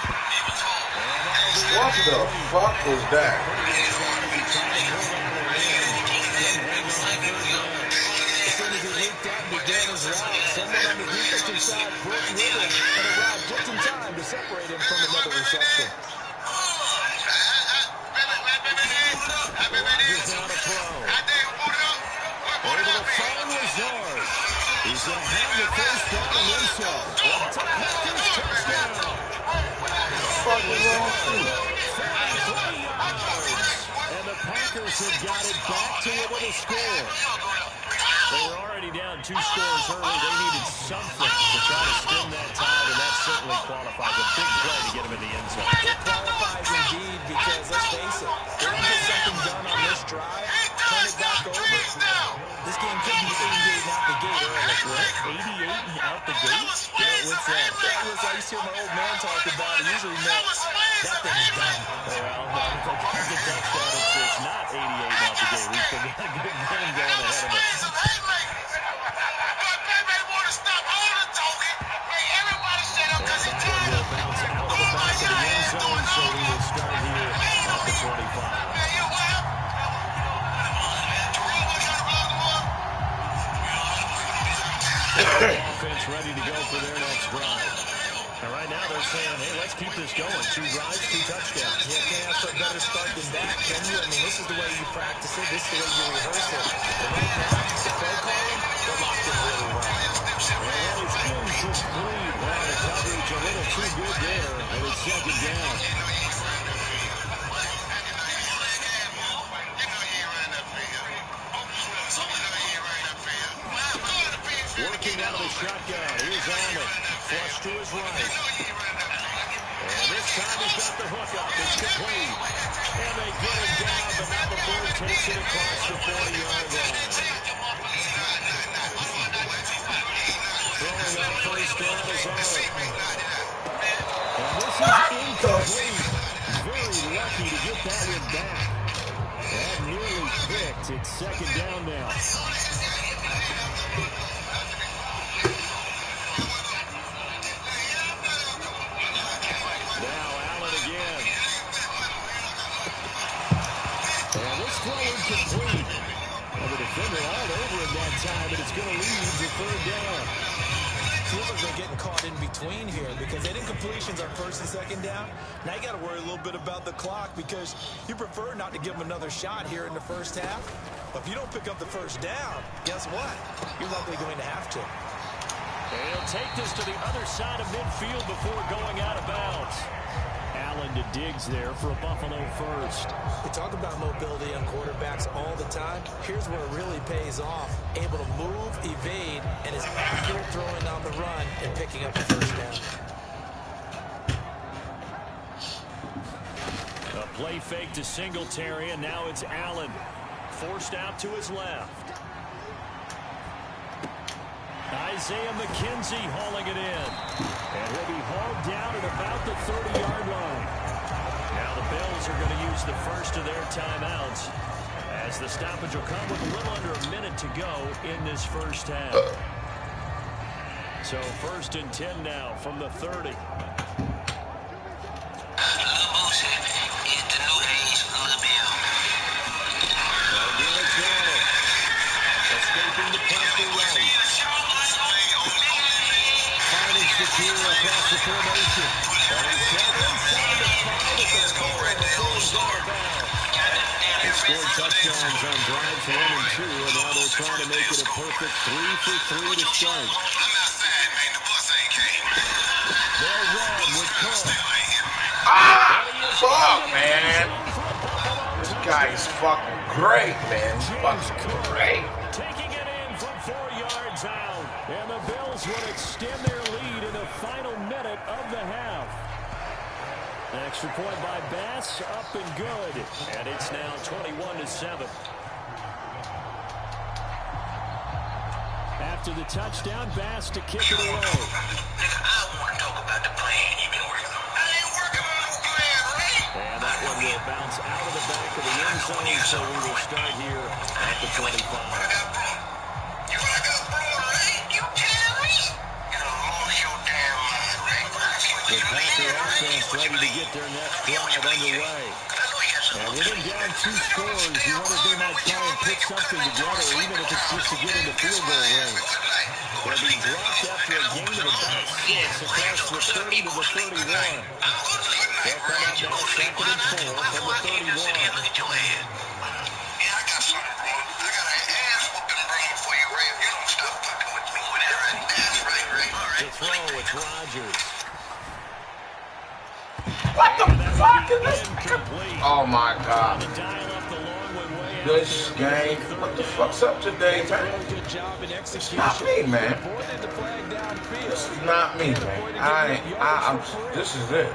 What the fuck was that? As soon as he leaped out and began his route, someone on the defensive side broke with him and arrived just in time to separate him from another reception. Rodgers now to throw. Able to find Lazard. He's going to have the first down and then some. Packers touchdown. What the fuck is wrong with you? 33 yards. And the Packers have got it back to able to score. They were already down 2 scores early. They needed something to try to stem that tide, and that certainly qualifies. A big play to get him in the end zone. It qualifies indeed because, let's face it, they don't get something done on this drive, turn it back over. This game could be 88 out the gate early. What? 88 out the gate? What's that? I used to hear my old man talk about it. Usually meant that thing's done. Well, if they get the touchdown, it's not 88 off the game. We've still got a good game going ahead of us. And that one will bounce out of the back of the end zone, so we will start here at the 25. Offense ready to go for their next drive. And right now they're saying, hey, let's keep this going. 2 drives, 2 touchdowns. Yeah, can't ask for a better start than that, can you? I mean, this is the way you practice it. This is the way you rehearse it. But right now, the play calling, they're locked in really well. And that is incomplete. Well, the coverage a little too good there, and it's second down. Working out of the shotgun. Here's Allen. Flush to his right. And this time he's got the hook up. It's complete. And they get him down, but not before he takes it across the 40-yard line. Throwing out first down is Allen. And this is incomplete. Very lucky to get that one back. That nearly picked. It's second down now. Complete. And the defender all over him that time, and it's going to lead to third down. Feels like they're getting caught in between here because that incompletions are first and second down. Now you got to worry a little bit about the clock because you prefer not to give them another shot here in the first half. But if you don't pick up the first down, guess what? You're likely going to have to. And he'll take this to the other side of midfield before going out of bounds. Allen to Diggs there for a Buffalo first. We talk about mobility on quarterbacks all the time. Here's where it really pays off. Able to move, evade, and is accurate throwing on the run and picking up the first down. A play fake to Singletary, and now it's Allen. Forced out to his left. Isaiah McKenzie hauling it in. And he'll be hauled down at about the 30-yard line. Now the Bills are going to use the first of their timeouts as the stoppage will come with a little under a minute to go in this first half. So 1st and 10 now from the 30. Escaping the pressure right. Finding secure across the formation. And he's held inside the 5 at the 4 before he's out of bounds. They scored touchdowns on drives 1 and 2, and now they're trying to make it a perfect 3 for 3 to start. They'll run with Cook. Fuck, man. This guy is fucking great, man. He's fucking great. Taking it in from 4 yards out. And the Bills would extend their lead in the final minute of the half. An extra point by Bass, up and good. And it's now 21-7. After the touchdown, Bass to kick it away. I want to talk about the plan you've been working on. I ain't working on no plan, right? And that one will bounce out of the back of the end zone, so we will start here at the 25. You got broad, right? You tell me. You done lost your damn mind, right? The Packer offense ready to get their next drive underway. And with them down 2 scores, you wonder if they might try and put something together, even if it's just to get into field goal range. They'll be dropped after a gain of about 6 across the 30 to the 31. They'll come out now 2nd and 4 from the 31. Yeah, I got something, bro. I got an ass whooping brain for you, Ray. If you don't stop fucking with me with that, right? That's right, Ray. All right. To throw, it's Rodgers. What the fuck is this? Oh my God. This game. What the fuck's up today, man? It's not me, man. This is not me, man. This is it.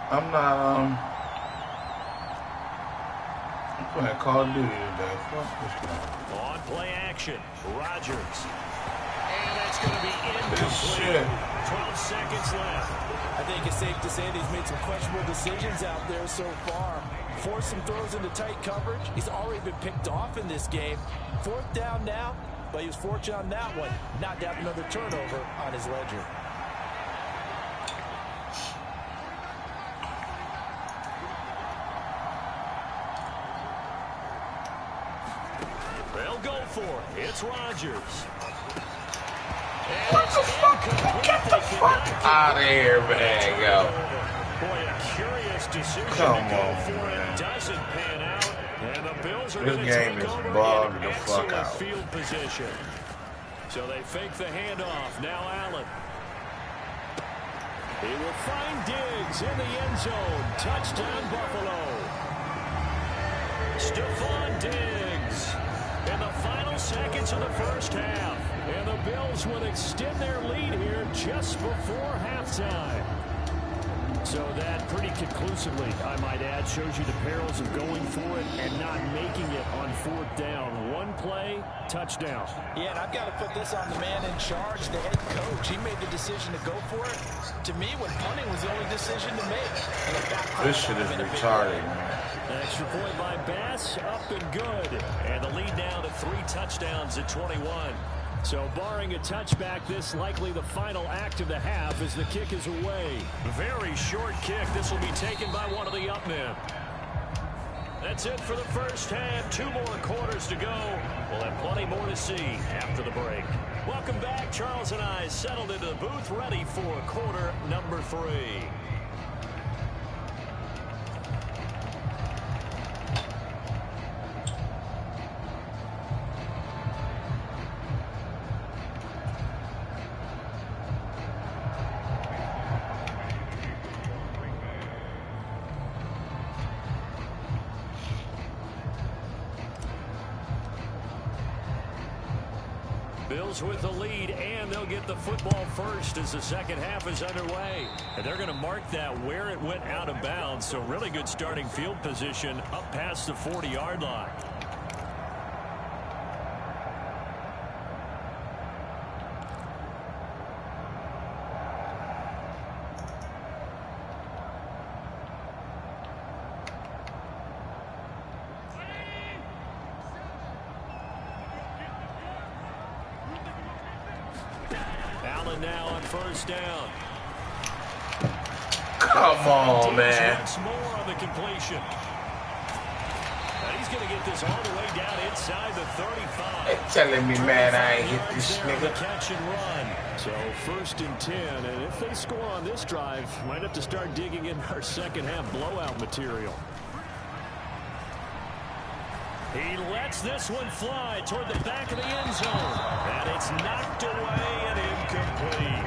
I'm not, I'm playing Call of Duty today. Fuck this guy. On play action, Rodgers. going to be incomplete. 12 seconds left. I think it's safe to say that he's made some questionable decisions out there so far. Forced some throws into tight coverage. He's already been picked off in this game. 4th down now, but he was fortunate on that one. Not down another turnover on his ledger. They'll go for it. It's Rodgers. What the fuck? Get the fuck out of here, man, yo. Boy, a curious decision Come to go on, for man. it. Doesn't pan out. And the Bills are This going to game take is over bugged in the fuck excellent out. field position. So they fake the handoff. Now Allen. He will find Diggs in the end zone. Touchdown, Buffalo. Stephon Diggs in the final seconds of the first half. And the Bills would extend their lead here just before halftime. So that pretty conclusively, I might add, shows you the perils of going for it and not making it on 4th down. One play, touchdown. Yeah, and I've got to put this on the man in charge, the head coach. He made the decision to go for it. To me, when punting was the only decision to make. This shit is retarded, man. An extra point by Bass, up and good. And the lead now to 3 touchdowns at 21. So barring a touchback, this likely the final act of the half as the kick is away. Very short kick. This will be taken by one of the up men. That's it for the first half. 2 more quarters to go. We'll have plenty more to see after the break. Welcome back. Charles and I settled into the booth, ready for quarter number 3. Bills with the lead, and they'll get the football first as the second half is underway. And they're going to mark that where it went out of bounds, so really good starting field position up past the 40-yard line. Allen now on first down. Come on, man. Once more on the completion. And he's going to get this all the way down inside the 35. They telling me, man, I ain't hit this nigga. Catch and run. So 1st and 10, and if they score on this drive, might have to start digging in our second half blowout material. He lets this one fly toward the back of the end zone. And it's knocked away and incomplete.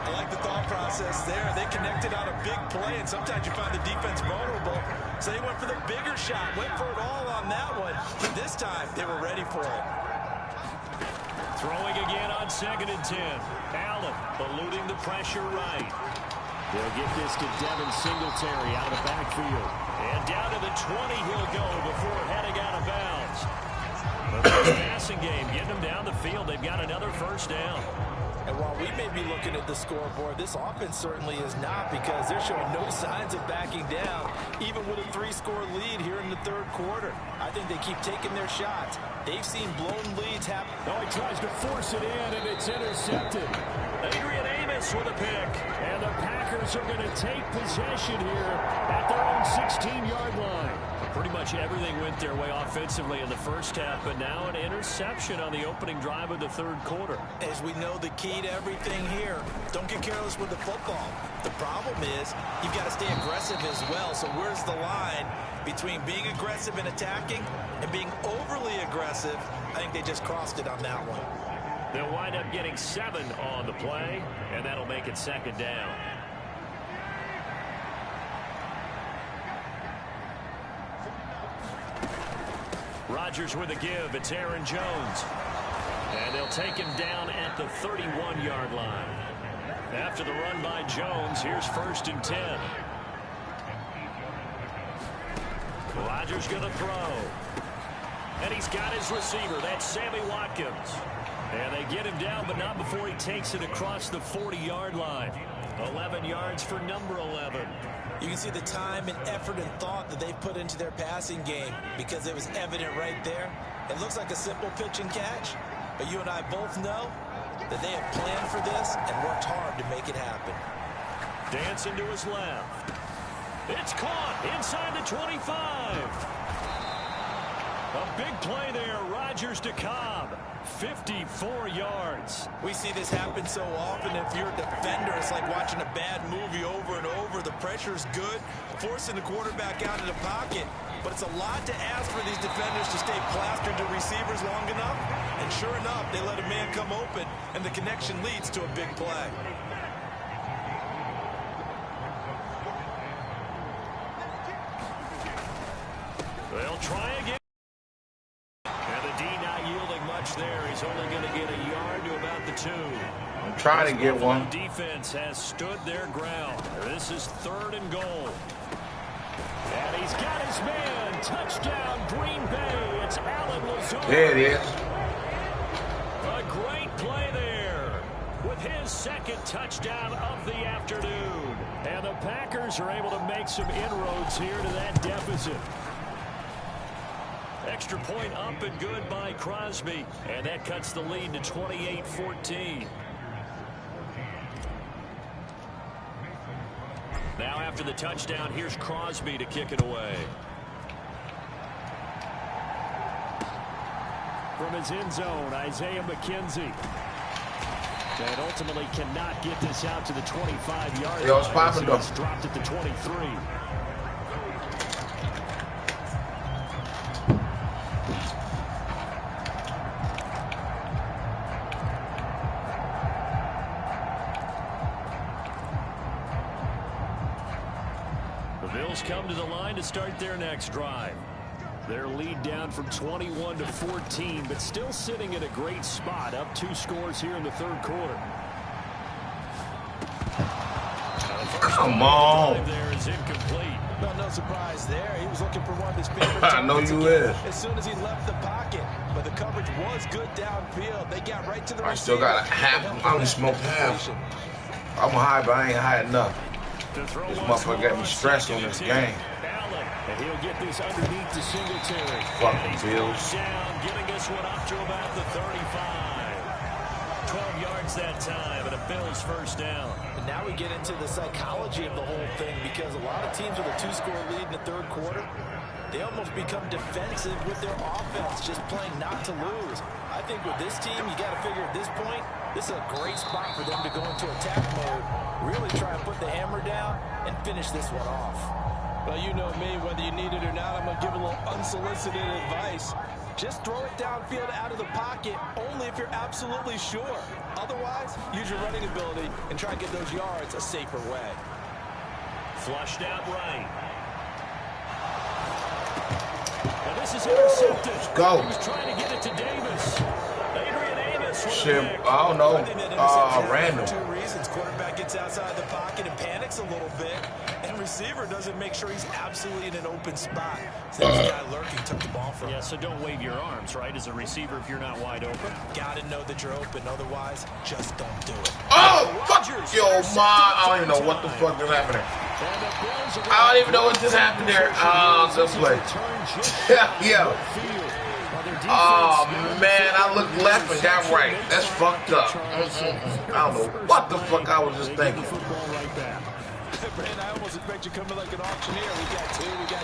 I like the thought process there. They connected on a big play, and sometimes you find the defense vulnerable. So they went for the bigger shot, went for it all on that one. But this time, they were ready for it. Throwing again on 2nd and 10. Allen eluding the pressure right. They'll get this to Devin Singletary out of the backfield. And down to the 20 he'll go before heading out of bounds. But this passing game, getting them down the field, they've got another first down. And while we may be looking at the scoreboard, this offense certainly is not, because they're showing no signs of backing down, even with a 3-score lead here in the 3rd quarter. I think they keep taking their shots. They've seen blown leads happen. Oh, he tries to force it in, and it's intercepted. Adrian Amos with a pick. And the Packers are going to take possession here at their own 16-yard line. Pretty much everything went their way offensively in the first half, but now an interception on the opening drive of the 3rd quarter. As we know, the key to everything here, don't get careless with the football. The problem is you've got to stay aggressive as well. So where's the line between being aggressive and attacking and being overly aggressive? I think they just crossed it on that one. They'll wind up getting 7 on the play, and that'll make it 2nd down. Rodgers with a give. It's Aaron Jones. And they'll take him down at the 31-yard line. After the run by Jones, here's 1st and 10. Rodgers going to throw. And he's got his receiver. That's Sammy Watkins. And they get him down, but not before he takes it across the 40-yard line. 11 yards for number 11. You can see the time and effort and thought that they've put into their passing game because it was evident right there. It looks like a simple pitch and catch, but you and I both know that they have planned for this and worked hard to make it happen. Dancing to his left. It's caught inside the 25. A big play there, Rodgers to Cobb. 54 yards. We see this happen so often. If you're a defender, it's like watching a bad movie over and over. The pressure's good, forcing the quarterback out of the pocket. But it's a lot to ask for these defenders to stay plastered to receivers long enough. And sure enough, they let a man come open, and the connection leads to a big play. They'll try again. And the D not yielding much there. He's only going to get a yard to about the 2. I'm trying to get one. Defense has stood their ground. This is 3rd and goal. And he's got his man. Touchdown, Green Bay. It's Allen Lazard. There it is. A great play there with his 2nd touchdown of the afternoon. And the Packers are able to make some inroads here to that deficit. Extra point up and good by Crosby. And that cuts the lead to 28-14. Now after the touchdown, here's Crosby to kick it away. From his end zone, Isaiah McKenzie. And ultimately cannot get this out to the 25-yard line. It's dropped at the 23. Come to the line to start their next drive. Their lead down from 21 to 14, but still sitting in a great spot, up 2 scores here in the 3rd quarter. Come on. There is incomplete. Well, no surprise there. He was looking for one of his favorite I know you is. As soon as he left the pocket, but the coverage was good downfield. They got right to the receiver. I still got a half. I only smoked half. I'm high, but I ain't high enough. This motherfucker got me stressed on this game. And he'll get this underneath to Singletary. Fucking Bills. Down, getting this one up to about the 35. 12 yards that time, and a Bills first down. And now we get into the psychology of the whole thing, because a lot of teams with a 2-score lead in the 3rd quarter, they almost become defensive with their offense, just playing not to lose. I think with this team, you got to figure at this point, this is a great spot for them to go into attack mode, really try and put the hammer down and finish this one off. Well, you know me, whether you need it or not, I'm going to give a little unsolicited advice. Just throw it downfield out of the pocket only if you're absolutely sure. Otherwise, use your running ability and try and get those yards a safer way. Flushed out right. And this is intercepted. Let's go. He was trying to get it to Davis. Adrian Amos. Shit, I don't know. Random. 2 reasons. Quarterback gets outside the pocket and panics a little bit, and receiver doesn't make sure he's absolutely in an open spot. So this guy lurking took the ball from him. Yeah, so don't wave your arms, right, as a receiver if you're not wide open. Got to know that you're open. Otherwise, just don't do it. Oh, fuck yo, ma. I don't even know what the fuck is happening. I don't even know what just happened there. Good play. Yeah. Oh, man, I looked left and got right. That's fucked up. I don't know what the fuck I was just thinking. Brandon, I almost expect you coming like an auctioneer. We got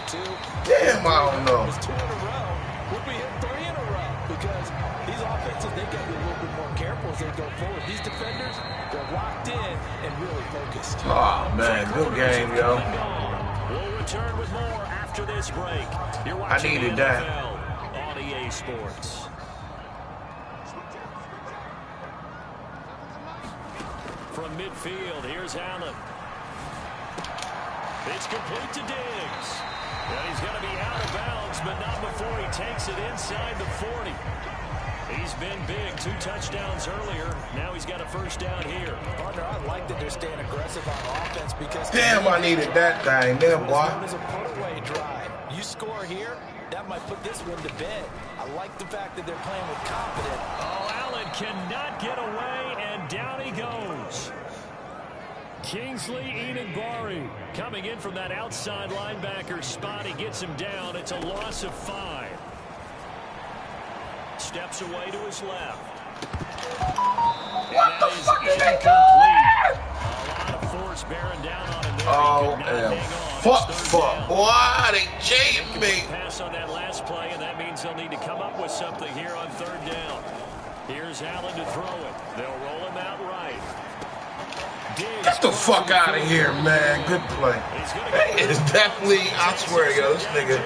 two. Damn, I don't know. It's 2 in a row. Would we hit 3 in a row? Because these offenses, they got to be a little bit more careful as they go forward. These defenders, they're locked in and really focused. Oh, man, good game, yo. We'll return with more after this break. You're I watching needed the that. NFL on EA Sports. From midfield, here's Allen. It's complete to Diggs. And he's going to be out of bounds, but not before he takes it inside the 40. He's been big. 2 touchdowns earlier. Now he's got a first down here. Partner, I like that they're staying aggressive on offense because... Damn, I needed that thing there, boy. It's a put-away drive. You score here, that might put this one to bed. I like the fact that they're playing with confidence. Oh, Allen cannot get away, and down he goes. Kingsley Enagbari coming in from that outside linebacker spot. He gets him down. It's a loss of 5. Steps away to his left. What the fuck is they doing? A lot of force bearing down on him there. Oh, and fuck. Why they jammed me? Pass on that last play, and that means they'll need to come up with something here on 3rd down. Here's Allen to throw it. They'll roll him out right. Get the fuck out of here, man. Good play. It's definitely, I swear, yo, this nigga,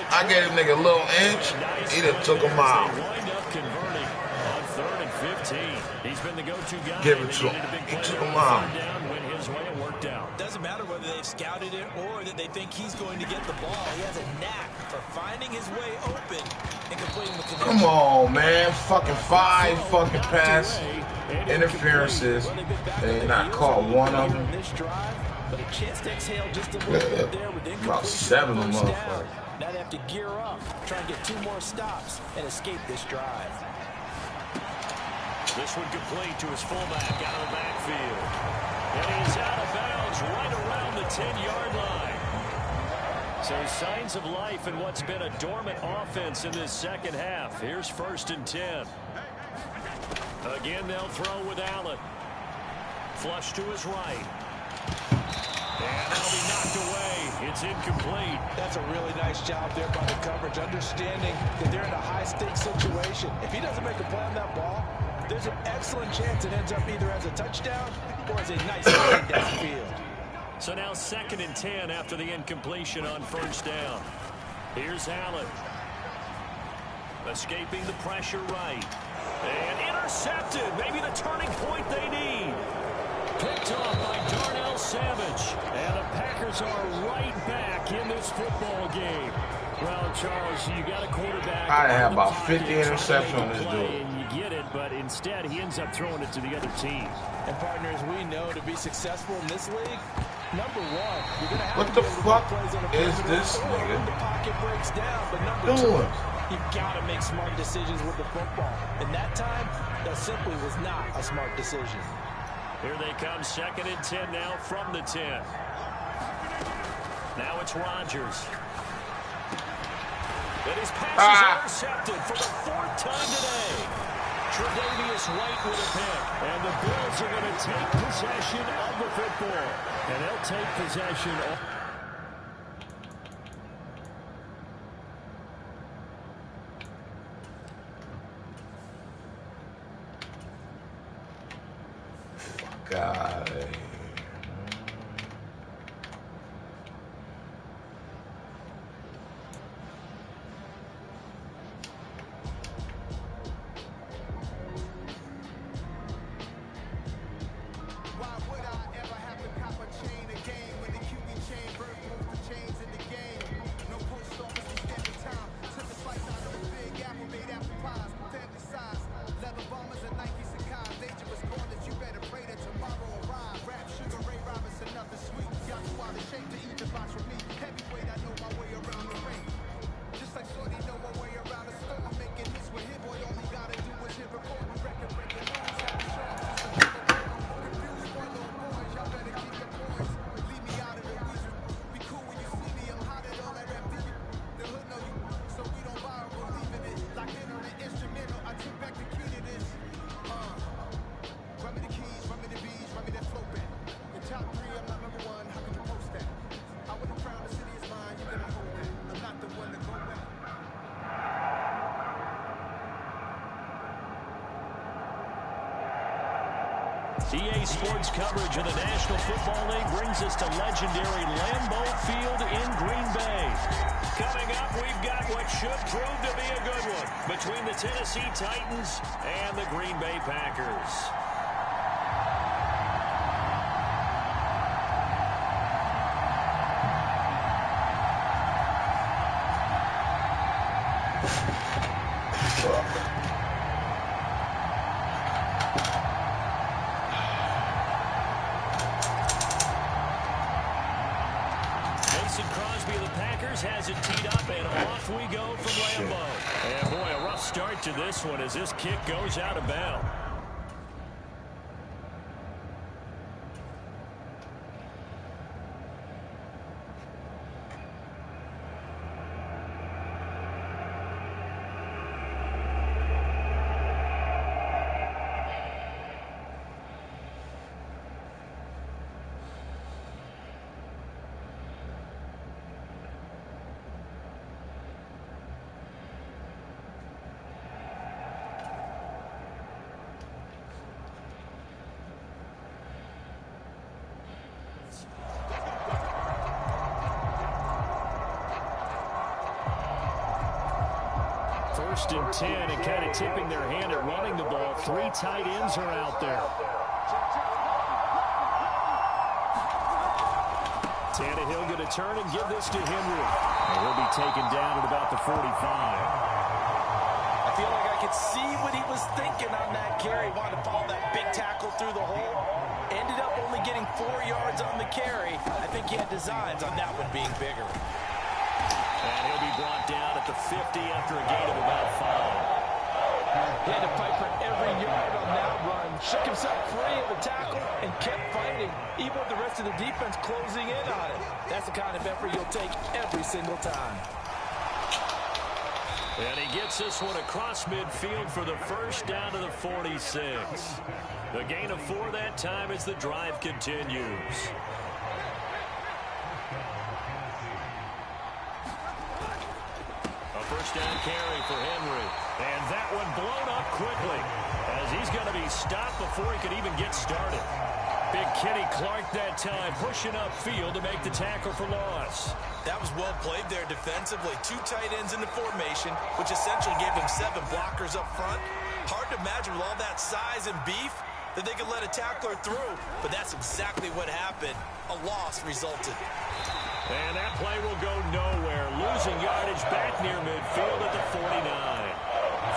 I gave this nigga a little inch. He done took him out. He's been the go-to guy. Give it to him. He took him out. Doesn't matter whether they've scouted it or that they think he's going to get the ball. He has a knack for finding his way open and completing the connection. Come on, man. Fucking 5 fucking pass interferences. They not caught one of them. But a chance to exhale just a little bit there with about 7 of them motherfuckers. Now they have to gear up, try and get 2 more stops and escape this drive. This one complete to his fullback out of the backfield. And he's out of bounds right around the 10-yard line. So signs of life in what's been a dormant offense in this second half. Here's 1st and 10. Again, they'll throw with Allen. Flush to his right. And that'll be knocked away. It's incomplete. That's a really nice job there by the coverage, understanding that they're in a high-stakes situation. If he doesn't make a play on that ball, there's an excellent chance it ends up either as a touchdown or as a nice play downfield. So now 2nd and 10 after the incompletion on 1st down. Here's Allen. Escaping the pressure right. And intercepted. Maybe the turning point they need. Picked off by Darnell Savage. And the Packers are right back in this football game. Well, Charles, you got a quarterback. I have about 50 interceptions on this dude. And you get it, but instead he ends up throwing it to the other team. And partners, we know to be successful in this league, number 1, you're going to have what to the fuck is this nigga the pocket breaks down, but number 2, doing? you've got to make smart decisions with the football. And that time, that simply was not a smart decision. Here they come, 2nd and 10 now from the 10. Now it's Rodgers. And his pass is intercepted for the 4th time today. Tre'Davious White with a pick. And the Bills are going to take possession of the football. And they'll take possession of... God. EA Sports coverage of the National Football League brings us to legendary Lambeau Field in Green Bay. Coming up, we've got what should prove to be a good one between the Tennessee Titans and the Green Bay Packers. Mason Crosby of the Packers has it teed up, and off we go from Lambeau. And boy, a rough start to this one as this kick goes out of bounds. First and 10, and kind of tipping their hand at running the ball. 3 tight ends are out there. Tannehill going to turn and give this to Henry. And he'll be taken down at about the 45. I feel like I could see what he was thinking on that carry. Wanted to follow that big tackle through the hole. Ended up only getting 4 yards on the carry. I think he had designs on that one being bigger. And he'll be brought down at the 50 after a gain of about 5. He had to fight for every yard on that run. Shook himself free of the tackle and kept fighting, even with the rest of the defense closing in on it. That's the kind of effort you'll take every single time. And he gets this one across midfield for the first down to the 46. The gain of 4 that time as the drive continues. First down carry for Henry. And that one blown up quickly as he's going to be stopped before he could even get started. Big Kenny Clark that time pushing upfield to make the tackle for loss. That was well played there defensively. 2 tight ends in the formation, which essentially gave him 7 blockers up front. Hard to imagine with all that size and beef that they could let a tackler through, but that's exactly what happened. A loss resulted. And that play will go nowhere. Losing yardage back near midfield at the 49.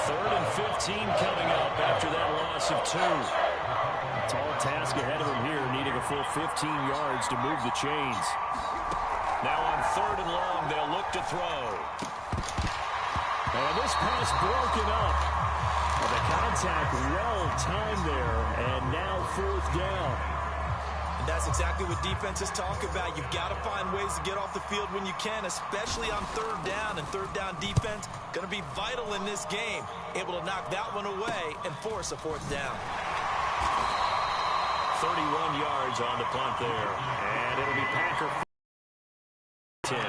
3rd and 15 coming up after that loss of 2. A tall task ahead of him here, needing a full 15 yards to move the chains. Now on 3rd and long, they'll look to throw. And this pass broken up. Well, the contact well timed there, and now 4th down. And that's exactly what defenses talk about. You've got to find ways to get off the field when you can, especially on 3rd down. And 3rd down defense going to be vital in this game. Able to knock that one away and force a 4th down. 31 yards on the punt there. And it'll be Packer 10.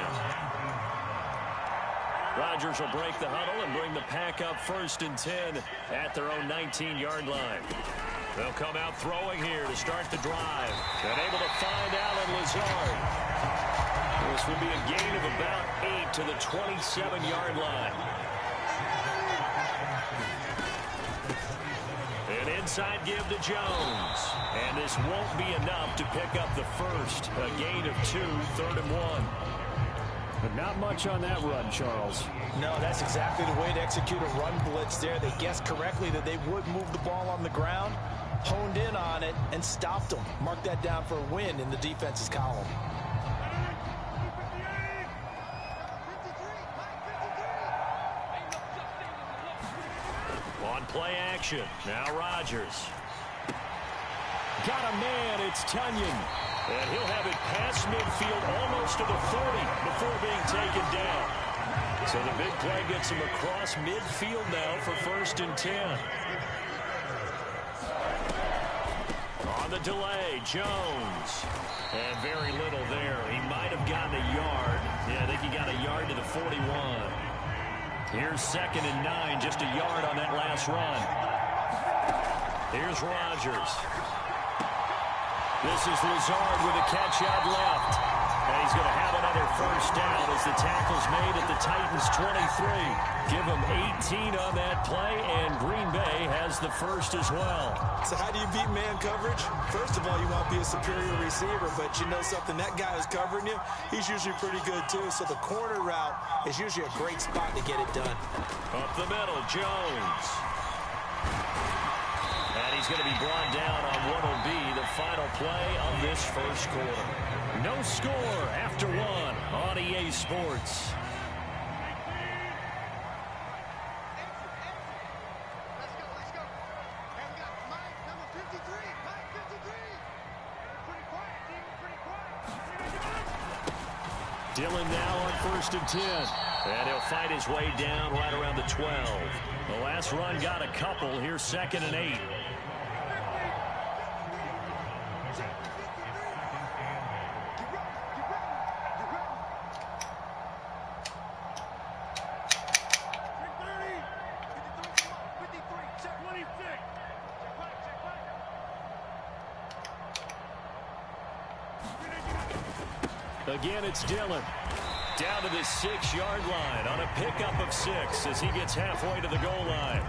Rodgers will break the huddle and bring the Pack up 1st and 10 at their own 19-yard line. They'll come out throwing here to start the drive. And able to find Allen Lazard. This will be a gain of about 8 to the 27-yard line. An inside give to Jones. And this won't be enough to pick up the first. A gain of 2, 3rd and 1. But not much on that run, Charles. No, that's exactly the way to execute a run blitz there. They guessed correctly that they would move the ball on the ground, honed in on it, and stopped them. Mark that down for a win in the defense's column. On play action, now Rodgers. Got a man, it's Tunyon. And he'll have it past midfield almost to the 30 before being taken down. So the big play gets him across midfield now for 1st and 10. On the delay, Jones. And very little there. He might have gotten a yard. Yeah, I think he got a yard to the 41. Here's 2nd and 9, just a yard on that last run. Here's Rodgers. This is Lazard with a catch out left. And he's going to have another first down as the tackle's made at the Titans' 23. Give them 18 on that play, and Green Bay has the first as well. So how do you beat man coverage? First of all, you want to be a superior receiver, but you know something, that guy who's covering you, he's usually pretty good too. So the corner route is usually a great spot to get it done. Up the middle, Jones. And he's going to be brought down on what will be the final play of this first quarter. No score after 1 on EA Sports. Dillon now on 1st and 10. And he'll fight his way down right around the 12. The last run got a couple. Here's 2nd and 8. Again, it's Dillon. Down to the 6-yard line on a pickup of 6 as he gets halfway to the goal line.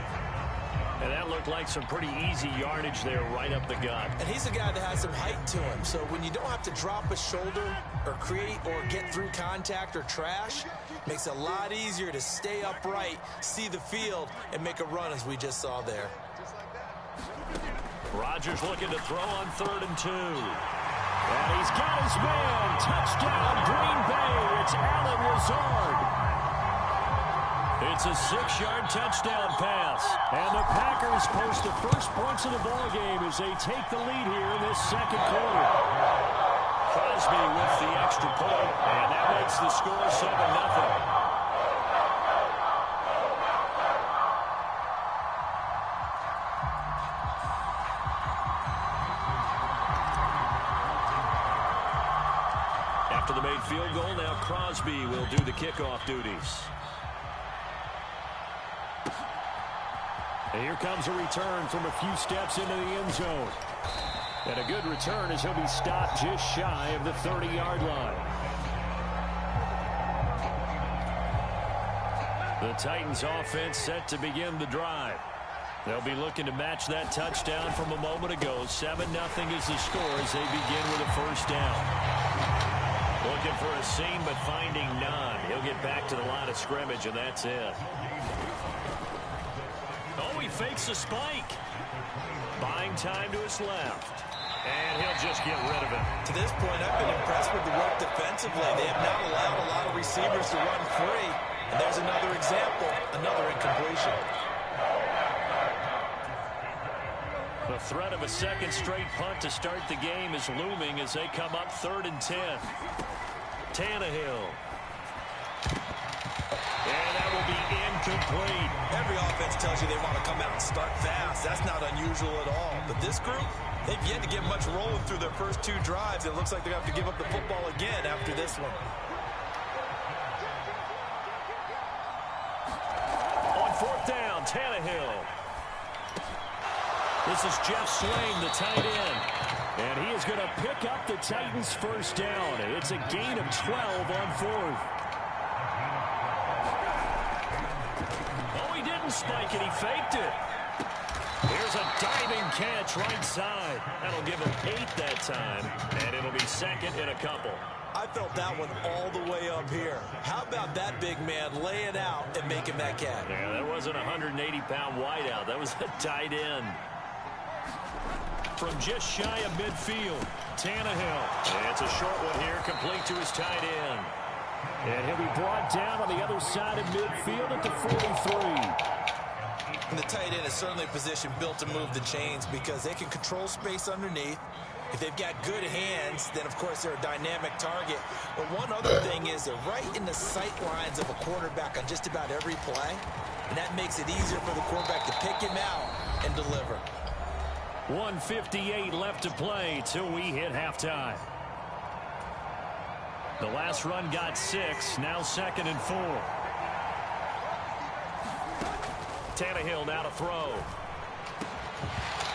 And that looked like some pretty easy yardage there right up the gut. And he's a guy that has some height to him. So when you don't have to drop a shoulder or create or get through contact or trash, makes it a lot easier to stay upright, see the field, and make a run as we just saw there. Rodgers looking to throw on 3rd and 2. And he's got his man. Touchdown, Green Bay. It's Allen Lazard. It's a 6-yard touchdown pass. And the Packers post the first points of the ballgame as they take the lead here in this 2nd quarter. Crosby with the extra point, and that makes the score 7-0. After the made field goal, now Crosby will do the kickoff duties. And here comes a return from a few steps into the end zone. And a good return as he'll be stopped just shy of the 30-yard line. The Titans offense set to begin the drive. They'll be looking to match that touchdown from a moment ago. 7-0 is the score as they begin with a 1st down. Looking for a seam, but finding none. He'll get back to the line of scrimmage, and that's it. Oh, he fakes a spike. Buying time to his left. And he'll just get rid of it. To this point, I've been impressed with the work defensively. They have not allowed a lot of receivers to run free. And there's another example, another incompletion. The threat of a 2nd straight punt to start the game is looming as they come up 3rd and 10. Tannehill. And that will be incomplete. Every offense tells you they want to come out and start fast. That's not unusual at all. But this group, they've yet to get much rolling through their first 2 drives. It looks like they're going to have to give up the football again after this one. On 4th down, Tannehill. This is Jeff Swain, the tight end. And he is going to pick up the Titans' 1st down. It's a gain of 12 on 4th. Oh, he didn't spike it. He faked it. Here's a diving catch right side. That'll give him 8 that time. And it'll be 2nd and a couple. I felt that one all the way up here. How about that big man lay it out and making that catch? Yeah, that wasn't a 180-pound wideout. That was a tight end. From just shy of midfield, Tannehill. And it's a short one here, complete to his tight end. And he'll be brought down on the other side of midfield at the 43. And the tight end is certainly a position built to move the chains because they can control space underneath. If they've got good hands, then, of course, they're a dynamic target. But one other thing is they're right in the sight lines of a quarterback on just about every play. And that makes it easier for the quarterback to pick him out and deliver. 1:58 left to play till we hit halftime. The last run got 6. Now 2nd and 4. Tannehill now to throw.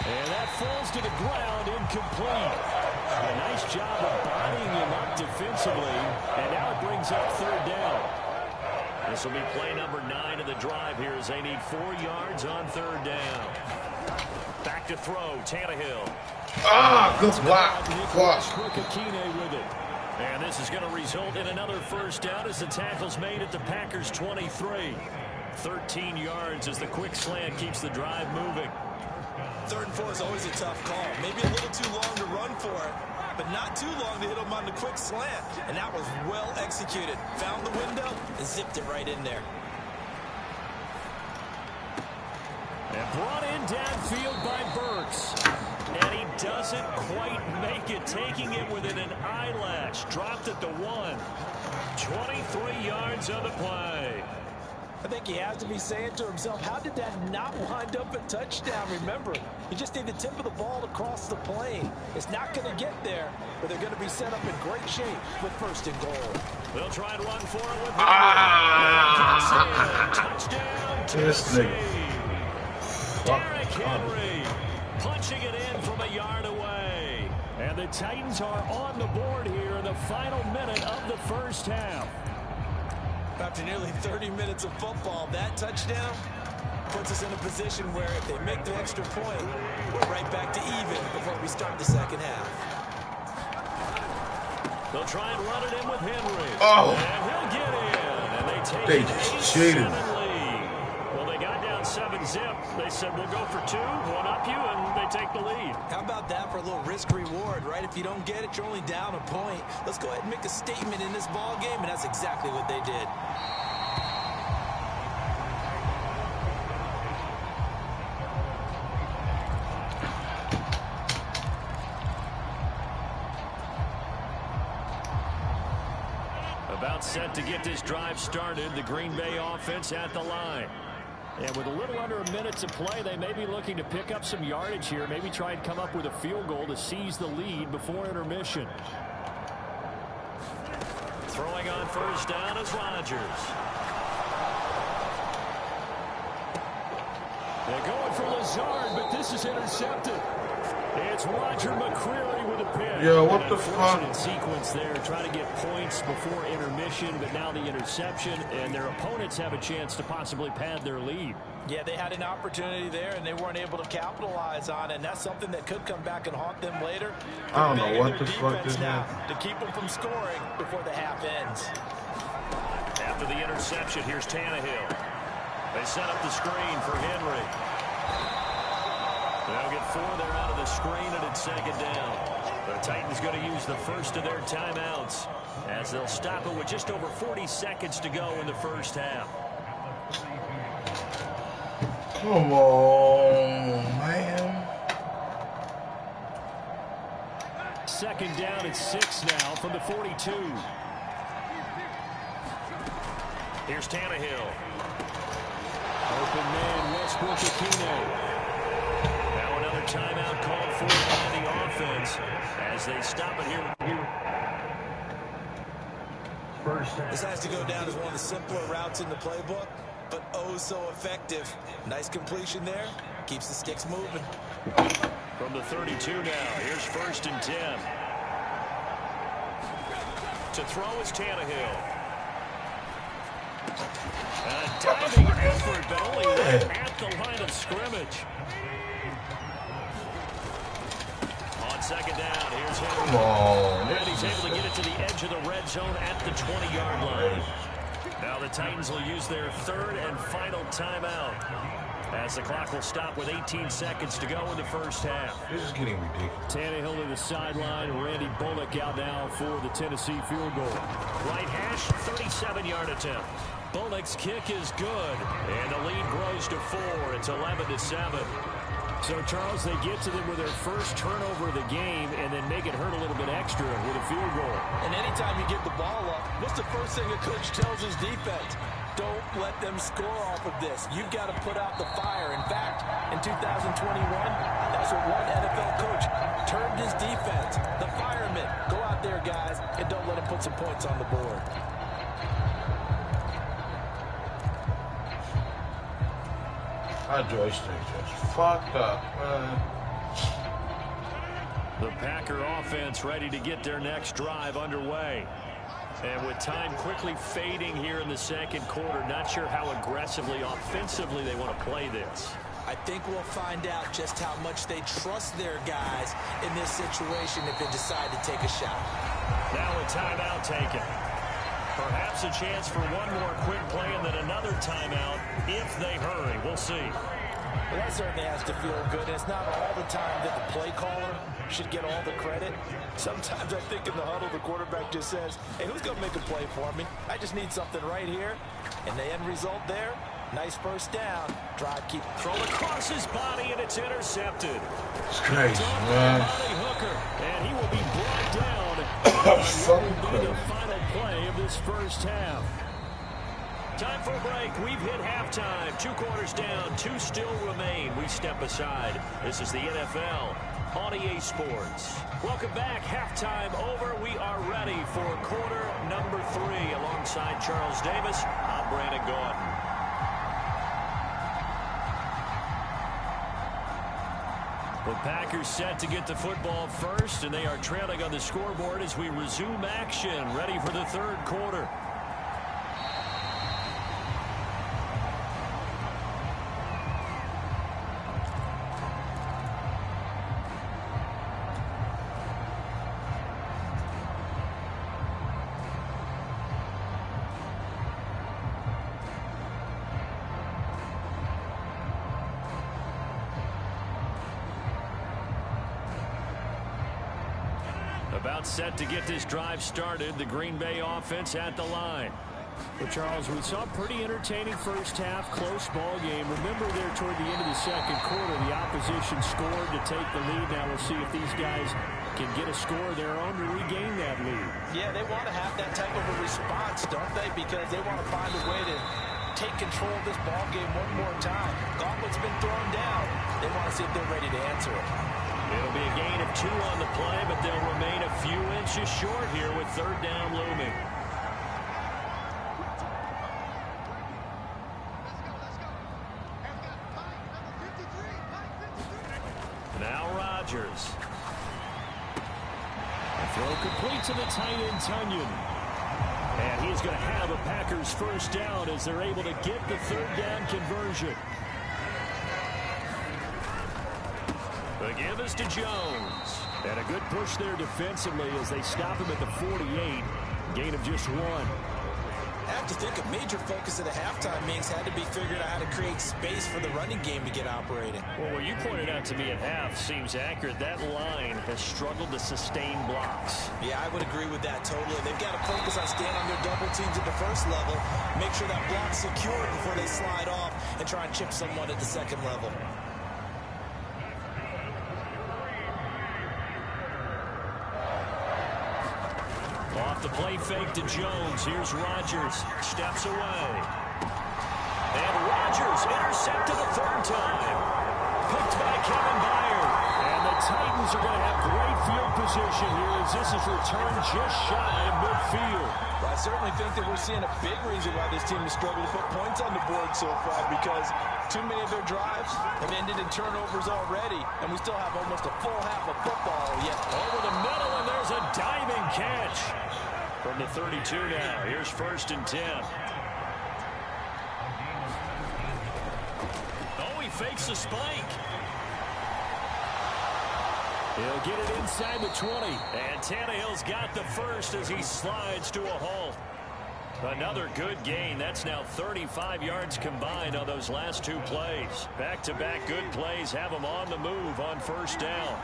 And that falls to the ground, incomplete. A nice job of bodying him up defensively. And now it brings up 3rd down. This will be play number 9 of the drive here as they need 4 yards on 3rd down. Back to throw, Tannehill. Good block. With it. And this is going to result in another 1st down as the tackle's made at the Packers' 23. 13 yards as the quick slant keeps the drive moving. 3rd and 4 is always a tough call. Maybe a little too long to run for it. but not too long to hit him on the quick slant. And that was well executed. Found the window and zipped it right in there. And brought in downfield by Burks. And he doesn't quite make it, taking it within an eyelash. Dropped at the 1. 23 yards on the play. I think he has to be saying to himself, how did that not wind up a touchdown? Remember, you just need the tip of the ball to cross the plane. It's not going to get there, but they're going to be set up in great shape with 1st and goal. They'll try and run for it with touchdown, Tennessee. Derrick Henry punching it in from a yard away. And the Titans are on the board here in the final minute of the first half. After nearly 30 minutes of football, that touchdown puts us in a position where if they make the extra point, we're right back to even before we start the second half. They'll try and run it in with Henry. Oh. And he'll get in. And they take They an just cheated. 8-7 lead. Well, they got down 7-zip. They said, we'll go for 2, one up you, and they take the lead. How about that for a little risk-reward, right? If you don't get it, you're only down a point. Let's go ahead and make a statement in this ball game, and that's exactly what they did. About set to get this drive started. The Green Bay offense at the line. And with a little under a minute to play, they may be looking to pick up some yardage here. Maybe try and come up with a field goal to seize the lead before intermission. Throwing on 1st down is Rodgers. They're going for Lazard, but this is intercepted. It's Roger McCreary with a pick. Yo, what the fuck? Sequence there, trying to get points before intermission, but now the interception, and their opponents have a chance to possibly pad their lead. Yeah, they had an opportunity there, and they weren't able to capitalize on it, and that's something that could come back and haunt them later. I don't know what the fuck this is. To keep them from scoring before the half ends. After the interception, here's Tannehill. They set up the screen for Henry. They'll get 4 there out of the screen, and it's 2nd down. The Titans going to use the first of their timeouts as they'll stop it with just over 40 seconds to go in the first half. Come on, man. 2nd down at 6 now from the 42. Here's Tannehill. Open man, Westbrook-Ikhine. Now another timeout called for by the offense as they stop it here. This has to go down as one of the simpler routes in the playbook, but oh so effective. Nice completion there. Keeps the sticks moving. From the 32 now, here's 1st and 10. To throw is Tannehill. A diving effort, but only right at the line of scrimmage. On 2nd down, here's Henry. Come on. And he's able to get it to the edge of the red zone at the 20-yard line. Now the Titans will use their 3rd and final timeout as the clock will stop with 18 seconds to go in the first half. This is getting ridiculous. Tannehill to the sideline. Randy Bullock out now for the Tennessee field goal. Right hash, 37-yard attempt. Bullock's kick is good, and the lead grows to 4. It's 11-7. So, Charles, they get to them with their first turnover of the game and then make it hurt a little bit extra with a field goal. And anytime you get the ball up, what's the first thing a coach tells his defense? Don't let them score off of this. You've got to put out the fire. In fact, in 2021, that's what one NFL coach termed his defense. The firemen. Go out there, guys, and don't let them put some points on the board. My joystick just fucked up, man. The Packer offense ready to get their next drive underway. And with time quickly fading here in the second quarter, not sure how aggressively, offensively they want to play this. I think we'll find out just how much they trust their guys in this situation if they decide to take a shot. Now a timeout taken. Perhaps a chance for one more quick play and then another timeout if they hurry. We'll see. Well, that certainly has to feel good. And it's not all the time that the play caller should get all the credit. Sometimes I think in the huddle, the quarterback just says, hey, who's going to make a play for me? I just need something right here. And the end result there, nice first down. Drive keep thrown across his body, and it's intercepted. It's crazy, man. Hooker, and he will be brought down. So Will be the final play of this first half. Time for a break. We've hit halftime. 2 quarters down. 2 still remain. We step aside. This is the NFL on EA Sports. Welcome back. Halftime over. We are ready for quarter number 3. Alongside Charles Davis, I'm Brandon Gordon. The Packers set to get the football first, and they are trailing on the scoreboard as we resume action. Ready for the third quarter. About set to get this drive started. The Green Bay offense at the line. But Charles, we saw a pretty entertaining first half, close ball game. Remember there toward the end of the second quarter, the opposition scored to take the lead. Now we'll see if these guys can get a score of their own to regain that lead. Yeah, they want to have that type of a response, don't they? Because they want to find a way to take control of this ball game one more time. Gauntlet's been thrown down. They want to see if they're ready to answer it. It'll be a gain of 2 on the play, but they'll remain a few inches short here with third down looming. Now Rodgers. A throw complete to the tight end, Tunyon. And he's going to have a Packers first down as they're able to get the third down conversion. The give is to Jones. And a good push there defensively as they stop him at the 48. Gain of just 1. I have to think a major focus of the halftime meetings had to be figuring out how to create space for the running game to get operating. Well, what you pointed out to me at half seems accurate. That line has struggled to sustain blocks. Yeah, I would agree with that totally. They've got to focus on staying on their double teams at the first level, make sure that block's secured before they slide off and try and chip someone at the second level. Off the play fake to Jones. Here's Rodgers. Steps away. And Rodgers intercepted a third time. Picked by Kevin Byard. And the Titans are going to have great field position here as this is returned just shy of midfield. Well, I certainly think that we're seeing a big reason why this team has struggled to put points on the board so far, because too many of their drives have ended in turnovers already, and we still have almost a full half of football yet. Over the middle, and there's a diving catch. From the 32 now, here's 1st and 10. Oh, he fakes a spike. He'll get it inside the 20. And Tannehill's got the first as he slides to a halt. Another good gain. That's now 35 yards combined on those last 2 plays. Back-to-back good plays have him on the move on first down.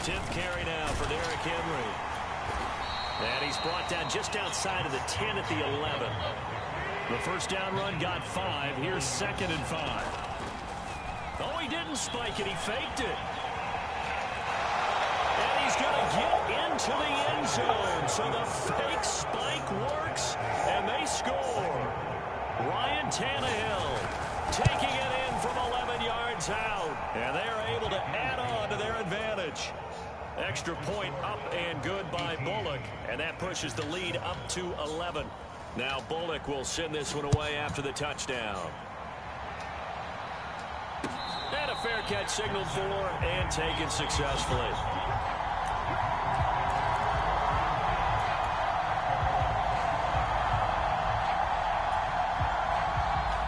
10th carry now for Derrick Henry. And he's brought down just outside of the 10 at the 11. The first down run got 5. Here's 2nd and 5. Oh, he didn't spike it. He faked it. And he's going to get into the end zone. So the fake spike works, and they score. Ryan Tannehill taking it in from 11 yards out. And they are able to add on to their advantage. Extra point up and good by Bullock. And that pushes the lead up to 11. Now Bullock will send this one away after the touchdown. And a fair catch signaled for and taken successfully.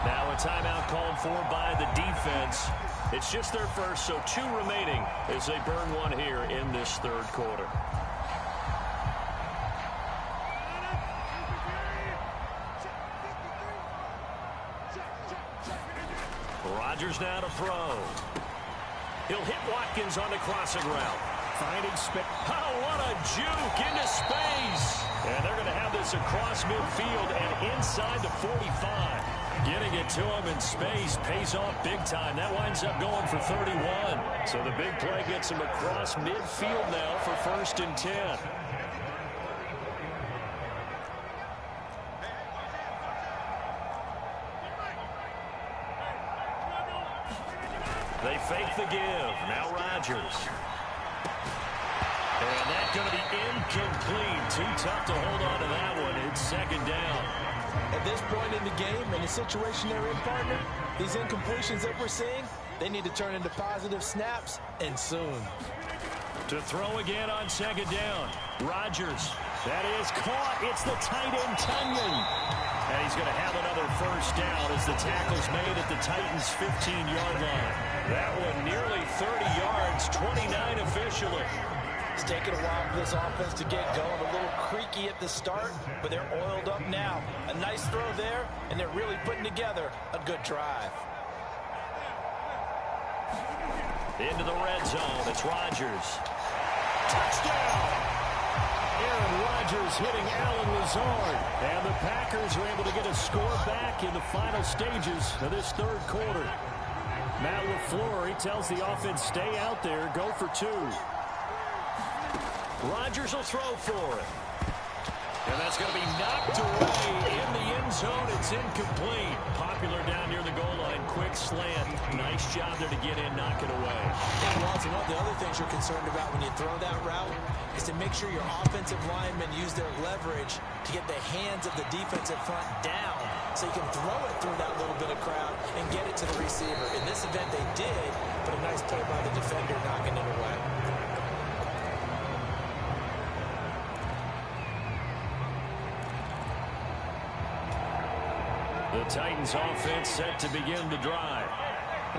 Now a timeout called for by the defense. It's just their first, so 2 remaining as they burn one here in this third quarter. Rodgers now to throw. He'll hit Watkins on the crossing route. Finding space. Oh, what a juke into space. And they're going to have this across midfield and inside the 45. Getting it to him in space pays off big time. That winds up going for 31. So the big play gets him across midfield now for 1st and 10. They fake the give. Now Rodgers. And that's going to be incomplete. Too tough to hold on to that one. It's 2nd down. At this point in the game, in the situation they're in, partner, these incompletions that we're seeing, they need to turn into positive snaps, and soon. To throw again on 2nd down. Rodgers. That is caught. It's the tight end, Tunyon. And he's going to have another 1st down as the tackle's made at the Titans' 15-yard line. That one nearly 30 yards, 29 officially. It's taken a while for this offense to get going. A little creaky at the start, but they're oiled up now. A nice throw there, and they're really putting together a good drive. Into the red zone. It's Rodgers. Touchdown! Aaron Rodgers hitting Allen Lazard. And the Packers are able to get a score back in the final stages of this 3rd quarter. Matt LaFleur, he tells the offense, stay out there, go for 2. Rodgers will throw for it. And that's going to be knocked away in the end zone. It's incomplete. Popular down near the goal line. Quick slant. Nice job there to get in, knock it away. And Watson, one of the other things you're concerned about when you throw that route is to make sure your offensive linemen use their leverage to get the hands of the defensive front down so you can throw it through that little bit of crowd and get it to the receiver. In this event, they did, but a nice play by the defender knocking it away. The Titans offense set to begin the drive.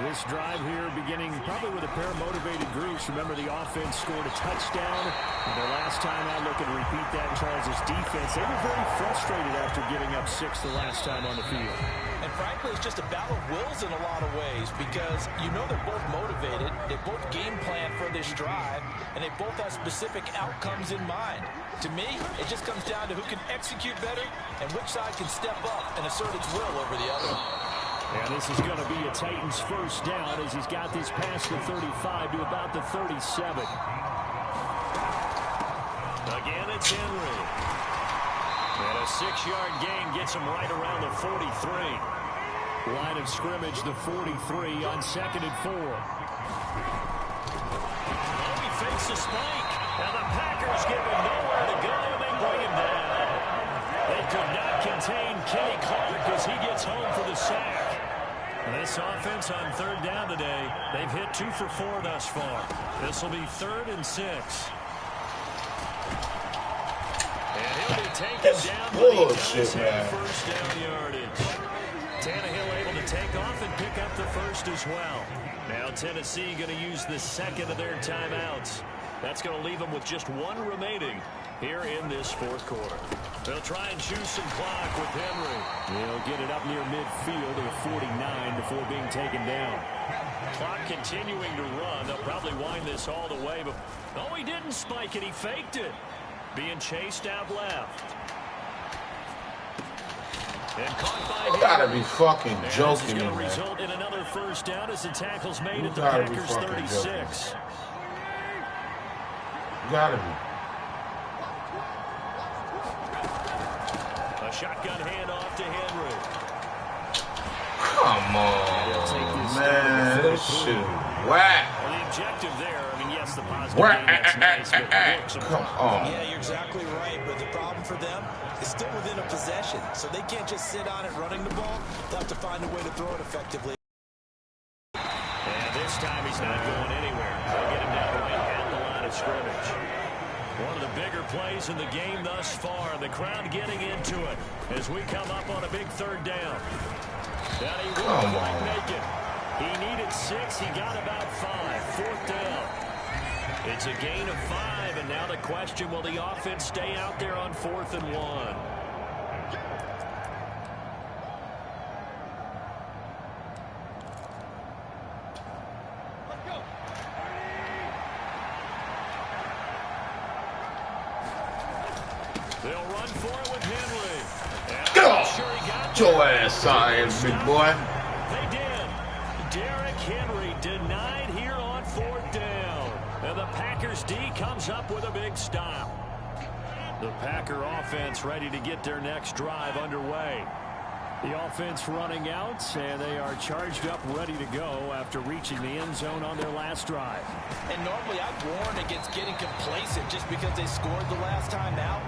This drive here beginning probably with a pair of motivated groups. Remember, the offense scored a touchdown. And the last time I look and repeat that, Charles' defense, they were very frustrated after giving up 6 the last time on the field. And frankly, it's just a battle of wills in a lot of ways because you know they're both motivated, they both game plan for this drive, and they both have specific outcomes in mind. To me, it just comes down to who can execute better and which side can step up and assert its will over the other. And this is going to be a Titans 1st down as he's got this past the 35 to about the 37. Again, it's Henry. And a 6-yard gain gets him right around the 43. Line of scrimmage, the 43 on 2nd and 4. Oh, he fakes a spike. And the Packers give him nowhere to go, and they bring him down. They could not contain Kenny Clark as he gets home for the sack. This offense on 3rd down today, they've hit 2 for 4 thus far. This will be 3rd and 6. And he'll be taken down. Bullshit, man. 1st down yardage. Tannehill able to take off and pick up the 1st as well. Now Tennessee going to use the 2nd of their timeouts. That's going to leave them with just 1 remaining here in this 4th quarter. They'll try and choose some clock with Henry. He'll get it up near midfield at 49 before being taken down. Clock continuing to run. They'll probably wind this all the way. But oh, he didn't spike it. He faked it. Being chased out left. And caught by You gotta be fucking joking me, me, man. This is result in another 1st down as the tackle's made You at the gotta be Packers' fucking 36. You gotta be. A shotgun handoff to Henry. Come on, man. This shit is whack. Well, the objective there, I mean, yes, the positive game, that's nice, but looks Come on. Yeah, you're exactly right, but the problem for them is still within a possession, so they can't just sit on it running the ball. They'll have to find a way to throw it effectively. And this time he's not going anywhere. They'll get him down right at the line of scrimmage. One of the bigger plays in the game thus far. The crowd getting into it as we come up on a big 3rd down. And he won't quite make it. He needed 6. He got about 5. 4th down. It's a gain of 5, and now the question, will the offense stay out there on 4th and 1? They'll run for it with Henry. Get off! Get your ass out here, big boy. They did. Derrick Henry denied here on 4th down. And the Packers D comes up with a big stop. The Packer offense ready to get their next drive underway. The offense running out, and they are charged up, ready to go after reaching the end zone on their last drive. And normally I'd warn against getting complacent just because they scored the last time out.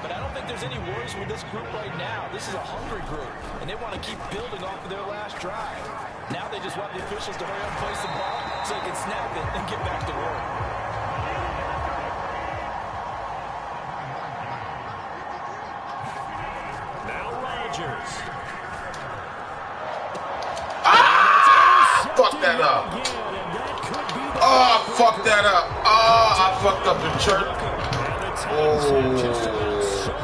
But I don't think there's any worries with this group right now. This is a hungry group, and they want to keep building off of their last drive. Now they just want the officials to hurry up and place the ball so they can snap it and get back to work. Now Rodgers. Fuck that up. Oh, I fucked that up. Oh, I fucked up the church. Oh,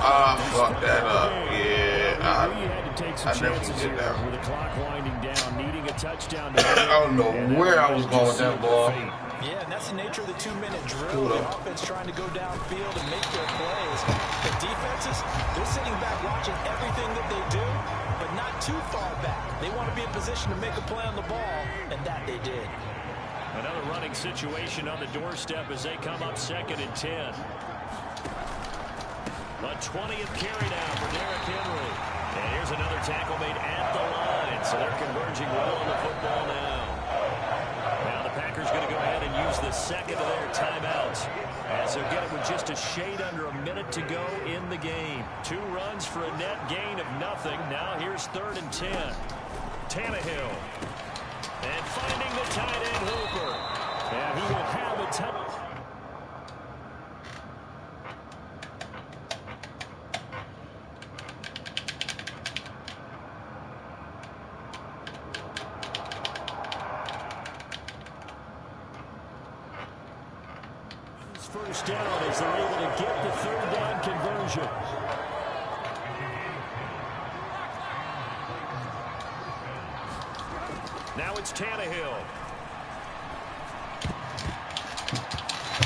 I fucked that up. Yeah, I never did that. With the clock winding down, needing a touchdown. I don't know where I was going with that ball. Yeah, and that's the nature of the 2-minute drill. The offense trying to go downfield and make their plays. The defenses, they're sitting back watching everything that they do, but not too far back. They want to be in position to make a play on the ball, and that they did. Another running situation on the doorstep as they come up 2nd and 10. The 20th carry down for Derrick Henry. And here's another tackle made at the line, so they're converging well on the football now. Now the Packers going to go ahead and use the second of their timeouts as they're getting with just a shade under a minute to go in the game. 2 runs for a net gain of nothing. Now here's 3rd and 10. Tannehill. And finding the tight end Hooper. And he will have a touchdown. First down as they're able to get the 3rd down conversion. Now it's Tannehill.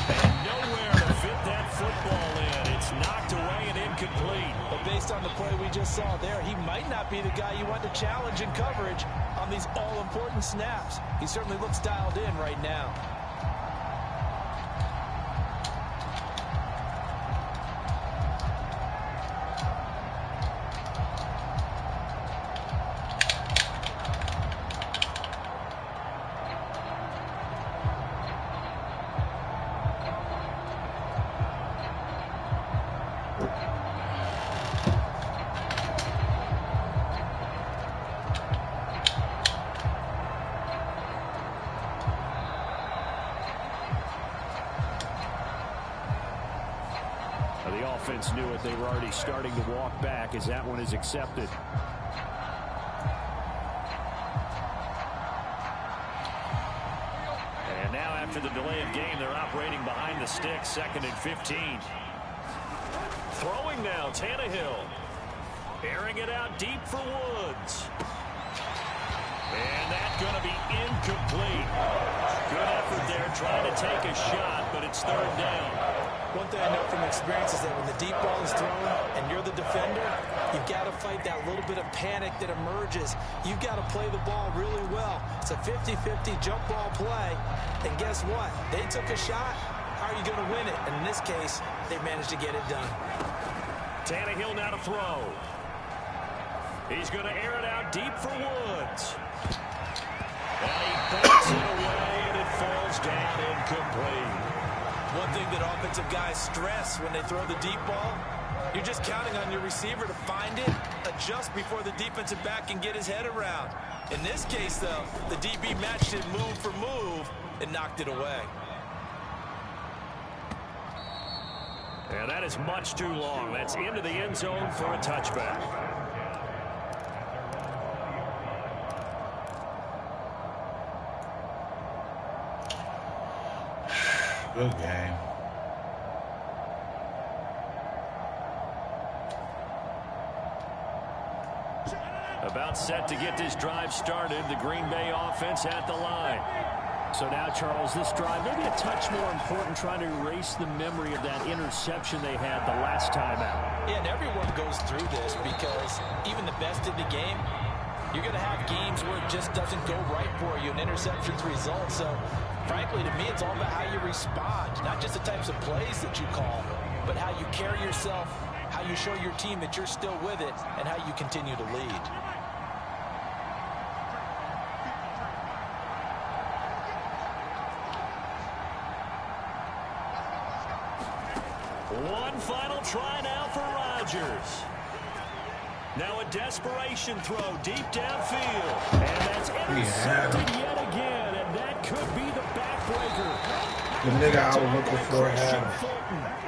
And nowhere to fit that football in. It's knocked away and incomplete. But based on the play we just saw there, he might not be the guy you want to challenge in coverage on these all-important snaps. He certainly looks dialed in right now. The offense knew it. They were already starting to walk back as that one is accepted. And now after the delay of game, they're operating behind the sticks, 2nd and 15. Throwing now, Tannehill. Airing it out deep for Woods. And that's going to be incomplete. Good effort there trying to take a shot, but it's 3rd down. One thing I know from experience is that when the deep ball is thrown and you're the defender, you've got to fight that little bit of panic that emerges. You've got to play the ball really well. It's a 50-50 jump ball play. And guess what? They took a shot. How are you going to win it? And in this case, they managed to get it done. Tannehill now to throw. He's going to air it out deep for Woods. And he bats it away, and it falls down incomplete. One thing that offensive guys stress when they throw the deep ball, you're just counting on your receiver to find it, adjust before the defensive back can get his head around. In this case, though, the DB matched it move for move and knocked it away. And that is much too long. That's into the end zone for a touchback. Good game. About set to get this drive started. The Green Bay offense at the line. So now, Charles, this drive maybe a touch more important, trying to erase the memory of that interception they had the last time out. Yeah, and everyone goes through this because even the best in the game, you're going to have games where it just doesn't go right for you, and interceptions result. So, frankly, to me, it's all about how you respond, not just the types of plays that you call, but how you carry yourself, how you show your team that you're still with it, and how you continue to lead. One final try now for Rodgers. Now a desperation throw deep downfield. And that's intercepted yet again. And that could be the backbreaker. The nigga I was looking for had him.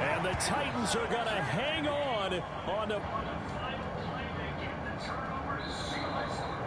And the Titans are going to hang on to